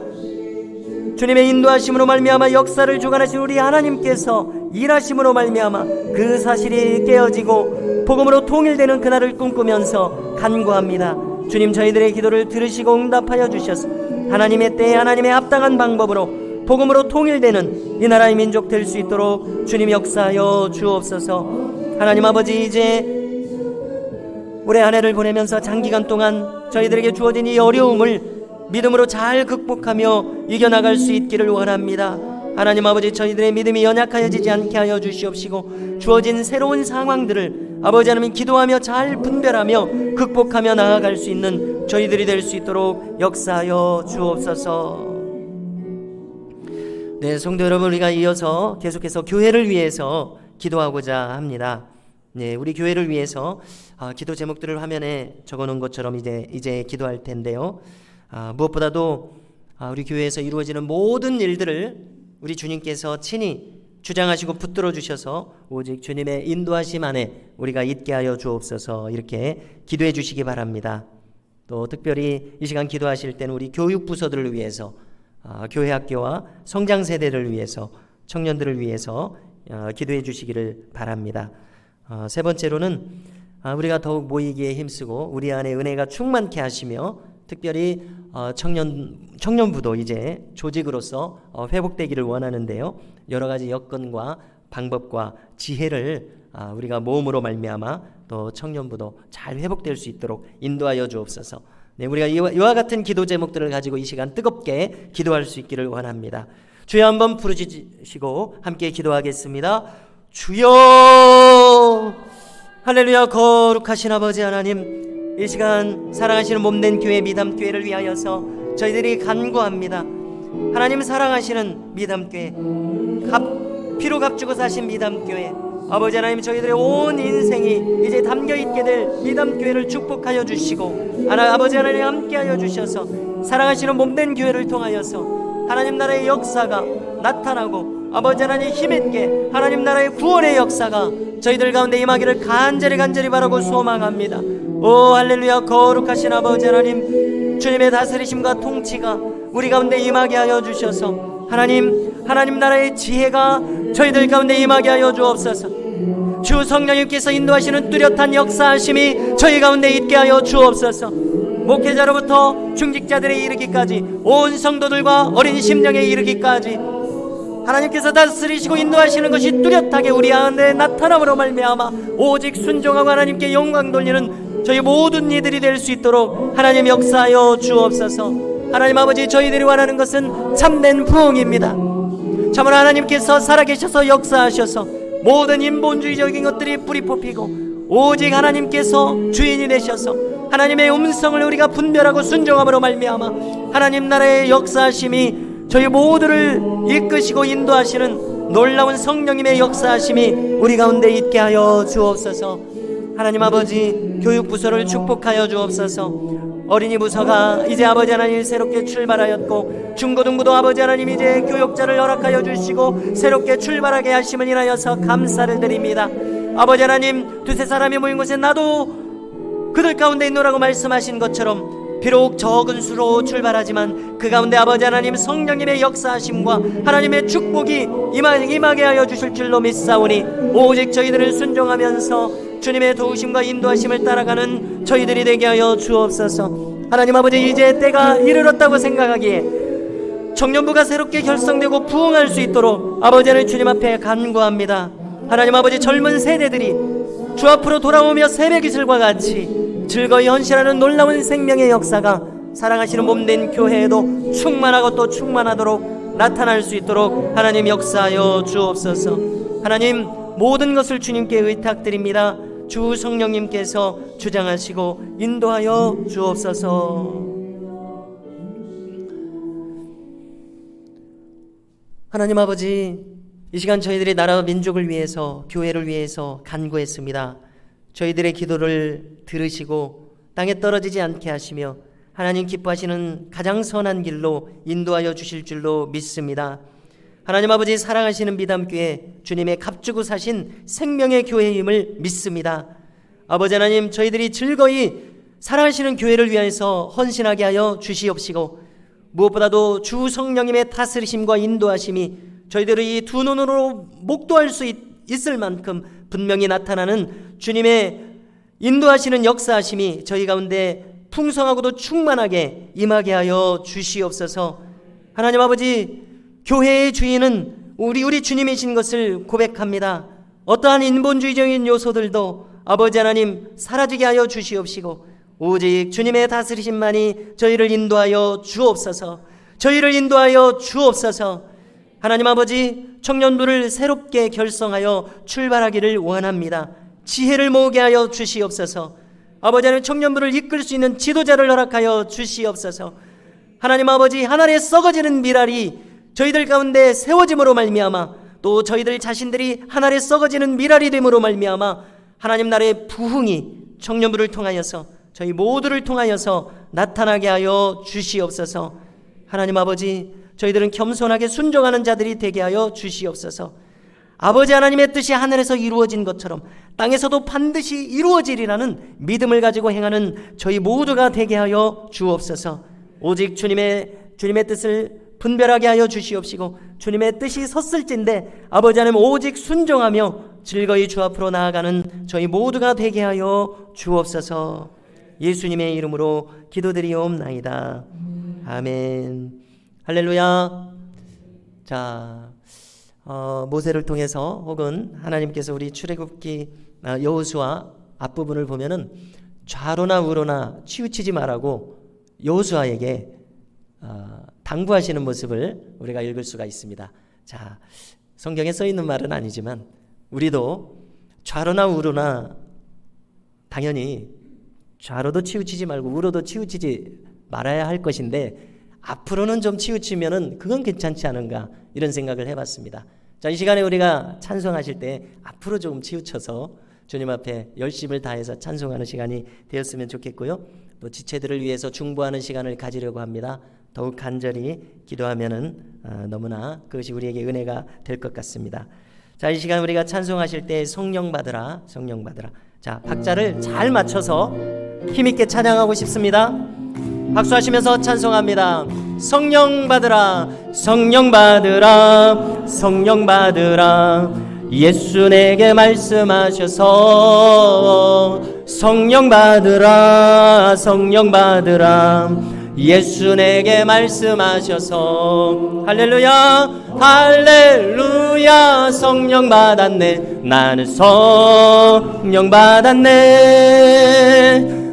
주님의 인도하심으로 말미암아 역사를 주관하신 우리 하나님께서 일하심으로 말미암아 그 사실이 깨어지고 복음으로 통일되는 그날을 꿈꾸면서 간구합니다. 주님 저희들의 기도를 들으시고 응답하여 주셔서 하나님의 때에 하나님의 합당한 방법으로 복음으로 통일되는 이 나라의 민족 될 수 있도록 주님 역사하여 주옵소서. 하나님 아버지, 이제 올해 한 해를 보내면서 장기간 동안 저희들에게 주어진 이 어려움을 믿음으로 잘 극복하며 이겨나갈 수 있기를 원합니다. 하나님 아버지, 저희들의 믿음이 연약하여지지 않게 하여 주시옵시고 주어진 새로운 상황들을 아버지 하나님 기도하며 잘 분별하며 극복하며 나아갈 수 있는 저희들이 될 수 있도록 역사하여 주옵소서. 네, 성도 여러분, 우리가 이어서 계속해서 교회를 위해서 기도하고자 합니다. 네, 우리 교회를 위해서 기도 제목들을 화면에 적어놓은 것처럼 이제 기도할 텐데요. 무엇보다도 우리 교회에서 이루어지는 모든 일들을 우리 주님께서 친히 주장하시고 붙들어 주셔서 오직 주님의 인도하심 안에 우리가 있게 하여 주옵소서 이렇게 기도해 주시기 바랍니다. 또 특별히 이 시간 기도하실 때는 우리 교육부서들을 위해서 교회 학교와 성장 세대를 위해서 청년들을 위해서 기도해 주시기를 바랍니다. 세 번째로는 우리가 더욱 모이기에 힘쓰고 우리 안에 은혜가 충만케 하시며 특별히 청년부도 이제 조직으로서 회복되기를 원하는데요. 여러 가지 여건과 방법과 지혜를 우리가 모음으로 말미암아 또 청년부도 잘 회복될 수 있도록 인도하여 주옵소서. 네, 우리가 이와 같은 기도 제목들을 가지고 이 시간 뜨겁게 기도할 수 있기를 원합니다. 주여 한번 부르짖으시고 함께 기도하겠습니다. 주여! 할렐루야. 거룩하신 아버지 하나님, 이 시간 사랑하시는 몸된 교회 미담교회를 위하여서 저희들이 간구합니다. 하나님 사랑하시는 미담교회, 피로 값주고 사신 미담교회, 아버지 하나님 저희들의 온 인생이 이제 담겨있게 될 미담교회를 축복하여 주시고 아버지 하나님 함께하여 주셔서 사랑하시는 몸된 교회를 통하여서 하나님 나라의 역사가 나타나고 아버지 하나님 힘있게 하나님 나라의 구원의 역사가 저희들 가운데 임하기를 간절히 바라고 소망합니다. 오 할렐루야. 거룩하신 아버지 하나님, 주님의 다스리심과 통치가 우리 가운데 임하게 하여 주셔서 하나님 나라의 지혜가 저희들 가운데 임하게 하여 주옵소서. 주 성령님께서 인도하시는 뚜렷한 역사하심이 저희 가운데 있게 하여 주옵소서. 목회자로부터 중직자들에 이르기까지 온 성도들과 어린 심령에 이르기까지 하나님께서 다스리시고 인도하시는 것이 뚜렷하게 우리 안에 나타남으로 말미암아 오직 순종하고 하나님께 영광 돌리는 저희 모든 이들이 될 수 있도록 하나님 역사하여 주옵소서. 하나님 아버지, 저희들이 원하는 것은 참된 부흥입니다. 참으로 하나님께서 살아계셔서 역사하셔서 모든 인본주의적인 것들이 뿌리 뽑히고 오직 하나님께서 주인이 되셔서 하나님의 음성을 우리가 분별하고 순종함으로 말미암아 하나님 나라의 역사하심이 저희 모두를 이끄시고 인도하시는 놀라운 성령님의 역사하심이 우리 가운데 있게 하여 주옵소서. 하나님 아버지, 교육부서를 축복하여 주옵소서. 어린이 부서가 이제 아버지 하나님 새롭게 출발하였고 중고등부도 아버지 하나님 이제 교육자를 허락하여 주시고 새롭게 출발하게 하심을 인하여서 감사를 드립니다. 아버지 하나님, 두세 사람이 모인 곳에 나도 그들 가운데 있노라고 말씀하신 것처럼 비록 적은 수로 출발하지만 그 가운데 아버지 하나님 성령님의 역사하심과 하나님의 축복이 임하게 하여 주실 줄로 믿사오니 오직 저희들을 순종하면서 주님의 도우심과 인도하심을 따라가는 저희들이 되게 하여 주옵소서. 하나님 아버지, 이제 때가 이르렀다고 생각하기에 청년부가 새롭게 결성되고 부흥할 수 있도록 아버지 하나님 주님 앞에 간구합니다. 하나님 아버지, 젊은 세대들이 주 앞으로 돌아오며 새벽 이슬과 같이 즐거이 헌신하는 놀라운 생명의 역사가 사랑하시는 몸된 교회에도 충만하고 또 충만하도록 나타날 수 있도록 하나님 역사하여 주옵소서. 하나님, 모든 것을 주님께 의탁드립니다. 주 성령님께서 주장하시고 인도하여 주옵소서. 하나님 아버지, 이 시간 저희들의 나라와 민족을 위해서, 교회를 위해서 간구했습니다. 저희들의 기도를 들으시고 땅에 떨어지지 않게 하시며 하나님 기뻐하시는 가장 선한 길로 인도하여 주실 줄로 믿습니다. 하나님 아버지, 사랑하시는 미담교회 주님의 값주고 사신 생명의 교회임을 믿습니다. 아버지 하나님, 저희들이 즐거이 사랑하시는 교회를 위해서 헌신하게 하여 주시옵시고 무엇보다도 주 성령님의 다스리심과 인도하심이 저희들을 이 두 눈으로 목도할 수 있을 만큼 분명히 나타나는 주님의 인도하시는 역사하심이 저희 가운데 풍성하고도 충만하게 임하게 하여 주시옵소서. 하나님 아버지, 교회의 주인은 우리 주님이신 것을 고백합니다. 어떠한 인본주의적인 요소들도 아버지 하나님 사라지게 하여 주시옵시고 오직 주님의 다스리심만이 저희를 인도하여 주옵소서. 저희를 인도하여 주옵소서. 하나님 아버지, 청년부를 새롭게 결성하여 출발하기를 원합니다. 지혜를 모으게 하여 주시옵소서. 아버지 하나님, 청년부를 이끌 수 있는 지도자를 허락하여 주시옵소서. 하나님 아버지, 하늘에 썩어지는 미랄이 저희들 가운데 세워짐으로 말미암아 또 저희들 자신들이 하늘에 썩어지는 미랄이 됨으로 말미암아 하나님 나라의 부흥이 청년부를 통하여서 저희 모두를 통하여서 나타나게 하여 주시옵소서. 하나님 아버지, 저희들은 겸손하게 순종하는 자들이 되게 하여 주시옵소서. 아버지 하나님의 뜻이 하늘에서 이루어진 것처럼 땅에서도 반드시 이루어지리라는 믿음을 가지고 행하는 저희 모두가 되게 하여 주옵소서. 오직 주님의 뜻을 분별하게 하여 주시옵시고 주님의 뜻이 섰을진데 아버지 하나님 오직 순종하며 즐거이 주 앞으로 나아가는 저희 모두가 되게 하여 주옵소서. 예수님의 이름으로 기도드리옵나이다. 아멘. 할렐루야. 자, 모세를 통해서 혹은 하나님께서 우리 출애굽기 여호수아 앞부분을 보면은 좌로나 우로나 치우치지 말라고 여호수아에게 당부하시는 모습을 우리가 읽을 수가 있습니다. 자, 성경에 써 있는 말은 아니지만 우리도 좌로나 우로나 당연히 좌로도 치우치지 말고 우로도 치우치지 말아야 할 것인데 앞으로는 좀 치우치면은 그건 괜찮지 않은가 이런 생각을 해봤습니다. 자, 이 시간에 우리가 찬송하실 때 앞으로 조금 치우쳐서 주님 앞에 열심을 다해서 찬송하는 시간이 되었으면 좋겠고요. 또 지체들을 위해서 중보하는 시간을 가지려고 합니다. 더욱 간절히 기도하면은 너무나 그것이 우리에게 은혜가 될 것 같습니다. 자, 이 시간 우리가 찬송하실 때 성령 받으라, 성령 받으라. 자, 박자를 잘 맞춰서 힘있게 찬양하고 싶습니다. 박수하시면서 찬송합니다. 성령 받으라, 성령 받으라, 성령 받으라. 예수 내게 말씀하셔서 성령 받으라, 성령 받으라. 예수 내게 말씀하셔서 할렐루야, 할렐루야. 성령 받았네, 나는 성령 받았네.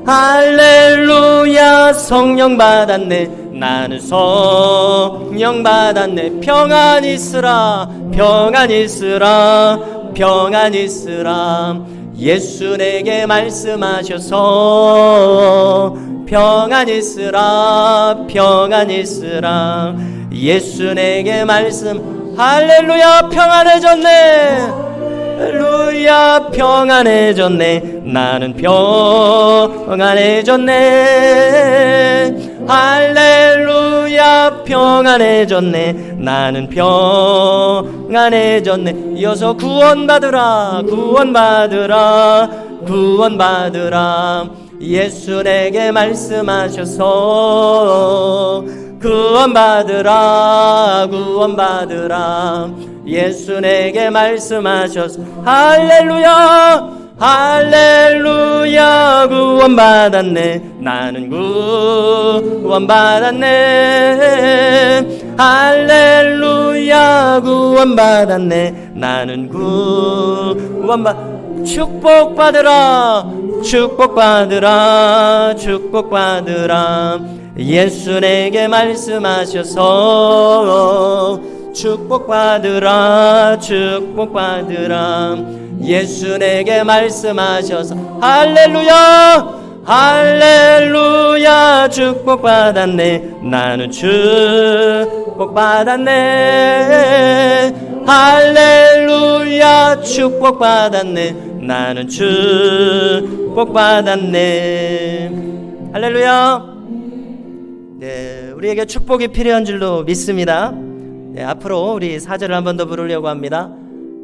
할렐루야, 성령 받았네, 나는 성령 받았네. 평안 있으라, 평안 있으라, 평안 있으라. 예수 내게 말씀하셔서 평안 있으라, 평안 있으라. 예수 내게 말씀. 할렐루야, 평안해졌네. 할렐루야, 평안해졌네. 나는 평안해졌네. 할렐루야, 평안해졌네. 나는 평안해졌네. 이어서 구원받으라, 구원받으라, 구원받으라. 예수 내게 말씀하셔서 구원받으라, 구원받으라. 예수 내게 말씀하셔서 할렐루야, 할렐루야. 구원받았네, 나는 구원받았네. 할렐루야, 구원받았네, 나는 축복받으라, 축복받으라, 축복받으라. 예수 내게 말씀하셔서 축복받으라, 축복받으라. 예수 내게 말씀하셔서 할렐루야, 할렐루야. 축복받았네, 나는 축복받았네. 할렐루야, 축복받았네, 나는 축복받았네. 할렐루야. 네, 우리에게 축복이 필요한 줄로 믿습니다. 네, 앞으로 우리 4절을 한 번 더 부르려고 합니다.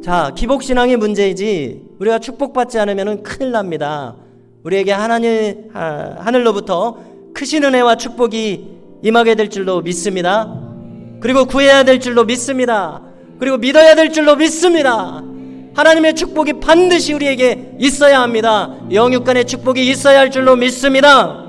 자, 기복신앙이 문제이지 우리가 축복받지 않으면 큰일 납니다. 우리에게 하늘로부터 크신 은혜와 축복이 임하게 될 줄로 믿습니다. 그리고 구해야 될 줄로 믿습니다. 그리고 믿어야 될 줄로 믿습니다. 하나님의 축복이 반드시 우리에게 있어야 합니다. 영육간의 축복이 있어야 할 줄로 믿습니다.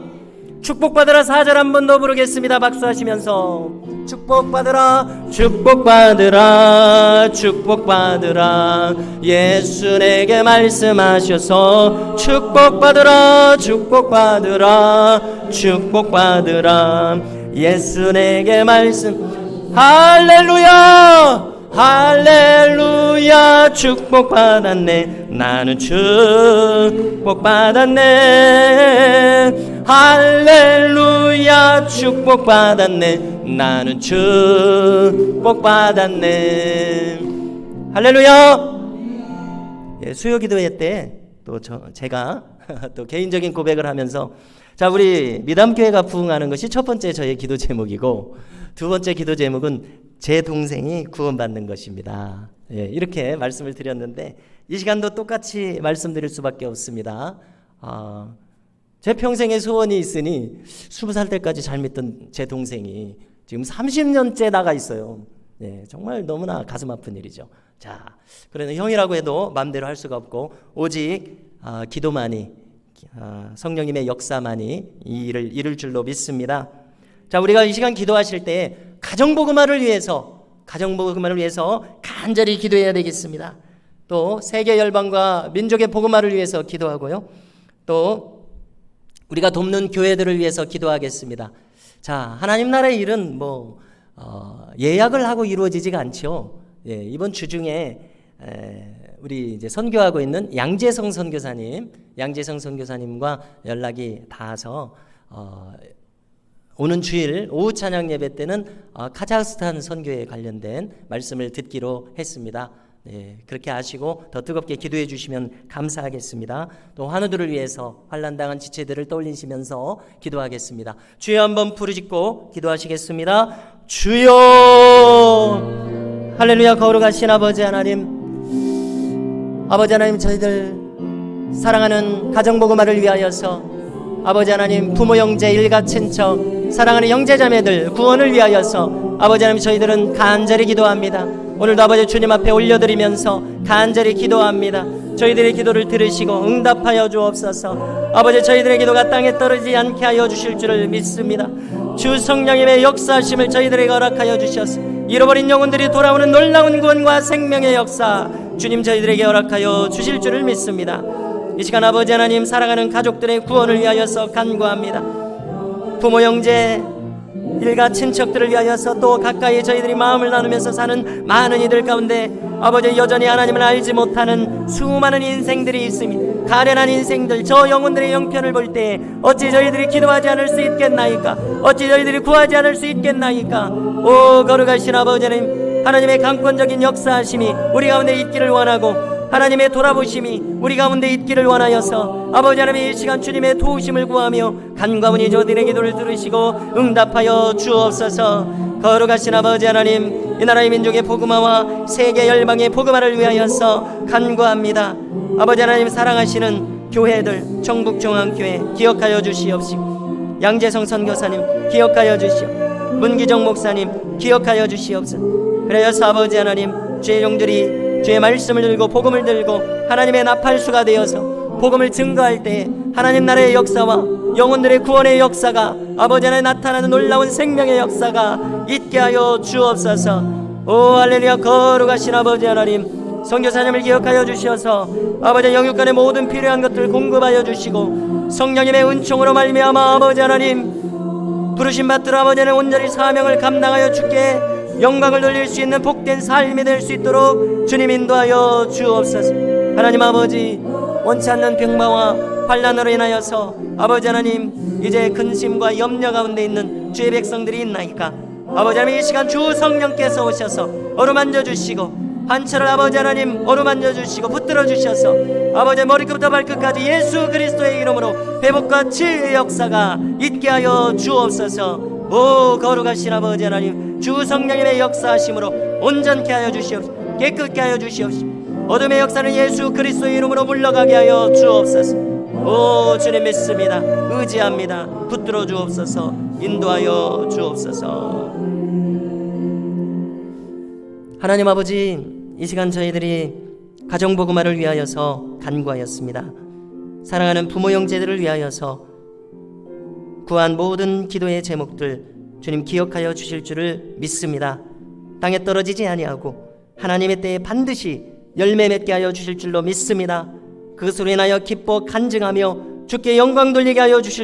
축복받으라 4절 한 번 더 부르겠습니다. 박수하시면서 축복받으라, 축복받으라, 축복받으라. 예수 내게 말씀하셔서 축복받으라, 축복받으라, 축복받으라. 예수 내게 말씀. 할렐루야, 할렐루야. 축복받았네, 나는 축복받았네. 할렐루야, 축복받았네, 나는 축복받았네. 할렐루야. 예, 수요기도회 때 또 제가 또 개인적인 고백을 하면서 자, 우리 미담교회가 부흥하는 것이 첫 번째 저의 기도 제목이고 두 번째 기도 제목은 제 동생이 구원받는 것입니다. 예, 이렇게 말씀을 드렸는데 이 시간도 똑같이 말씀드릴 수밖에 없습니다. 제 평생의 소원이 있으니 20살 때까지 잘 믿던 제 동생이 지금 30년째 나가 있어요. 네, 정말 너무나 가슴 아픈 일이죠. 자, 그러나 형이라고 해도 마음대로 할 수가 없고 오직 기도만이 성령님의 역사만이 이 일을 이룰 줄로 믿습니다. 자, 우리가 이 시간 기도하실 때 가정복음화를 위해서 간절히 기도해야 되겠습니다. 또 세계 열방과 민족의 복음화를 위해서 기도하고요. 또 우리가 돕는 교회들을 위해서 기도하겠습니다. 자, 하나님 나라의 일은 예약을 하고 이루어지지가 않죠. 예, 이번 주 중에 우리 이제 선교하고 있는 양재성 선교사님과 연락이 닿아서 오는 주일 오후 찬양 예배 때는 카자흐스탄 선교에 관련된 말씀을 듣기로 했습니다. 네, 그렇게 아시고 더 뜨겁게 기도해 주시면 감사하겠습니다. 또 환우들을 위해서 환난당한 지체들을 떠올리시면서 기도하겠습니다. 주여 한번 부르짖고 기도하시겠습니다. 주여. 할렐루야. 거룩하신 아버지 하나님, 저희들 사랑하는 가정복음화를 위하여서 아버지 하나님, 부모 형제 일가 친척 사랑하는 형제자매들 구원을 위하여서 아버지 하나님, 저희들은 간절히 기도합니다. 오늘도 아버지 주님 앞에 올려드리면서 간절히 기도합니다. 저희들의 기도를 들으시고 응답하여 주옵소서. 아버지, 저희들의 기도가 땅에 떨어지지 않게 하여 주실 줄을 믿습니다. 주 성령님의 역사하심을 저희들에게 허락하여 주셔서 잃어버린 영혼들이 돌아오는 놀라운 구원과 생명의 역사 주님 저희들에게 허락하여 주실 줄을 믿습니다. 이 시간 아버지 하나님, 사랑하는 가족들의 구원을 위하여서 간구합니다. 부모 형제 일가 친척들을 위하여서 또 가까이 저희들이 마음을 나누면서 사는 많은 이들 가운데 아버지, 여전히 하나님을 알지 못하는 수많은 인생들이 있으니 가련한 인생들, 저 영혼들의 형편을 볼 때 어찌 저희들이 기도하지 않을 수 있겠나이까? 어찌 저희들이 구하지 않을 수 있겠나이까? 오 거룩하신 아버지 하나님, 하나님의 강권적인 역사하심이 우리 가운데 있기를 원하고 하나님의 돌아보심이 우리 가운데 있기를 원하여서 아버지 하나님, 이 시간 주님의 도우심을 구하며 간과하니 저들의 기도를 들으시고 응답하여 주옵소서. 거룩하신 아버지 하나님, 이 나라의 민족의 복음화와 세계 열방의 복음화를 위하여서 간구합니다. 아버지 하나님, 사랑하시는 교회들, 청북중앙교회 기억하여 주시옵시고, 양재성 선교사님 기억하여 주시오, 문기정 목사님 기억하여 주시옵소서. 그래서 아버지 하나님, 주의 종들이 주의 말씀을 들고 복음을 들고 하나님의 나팔수가 되어서 복음을 증거할 때 하나님 나라의 역사와 영혼들의 구원의 역사가 아버지 하나님 나타나는 놀라운 생명의 역사가 있게 하여 주옵소서. 오 할렐루야. 거룩하신 아버지 하나님, 선교사님을 기억하여 주셔서 아버지 영육간의 모든 필요한 것들을 공급하여 주시고 성령님의 은총으로 말미암아 아버지 하나님, 부르심 받들어 아버지 하나님 온전히 사명을 감당하여 주께 영광을 돌릴 수 있는 복된 삶이 될 수 있도록 주님 인도하여 주옵소서. 하나님 아버지, 원치 않는 병마와 환난으로 인하여서 아버지 하나님, 이제 근심과 염려 가운데 있는 주의 백성들이 있나이까? 아버지 하나님, 이 시간 주 성령께서 오셔서 어루만져 주시고 한철을 아버지 하나님 어루만져 주시고 붙들어 주셔서 아버지 머리끝부터 발끝까지 예수 그리스도의 이름으로 회복과 치유의 역사가 있게 하여 주옵소서. 오 거룩하신 아버지 하나님, 주 성령님의 역사하심으로 온전케 하여 주시옵시고 깨끗게 하여 주시옵시고 어둠의 역사는 예수 그리스도의 이름으로 물러가게 하여 주옵소서. 오 주님 믿습니다. 의지합니다. 붙들어 주옵소서. 인도하여 주옵소서. 하나님 아버지, 이 시간 저희들이 가정복음화를 위하여서 간구하였습니다. 사랑하는 부모 형제들을 위하여서 구한 모든 기도의 제목들 주님 기억하여 주실 줄을 믿습니다. 땅에 떨어지지 아니하고 하나님의 때에 반드시 열매 맺게 하여 주실 줄로 믿습니다. 그것으로 인하여 기뻐 간증하며 주께 영광 돌리게 하여 주실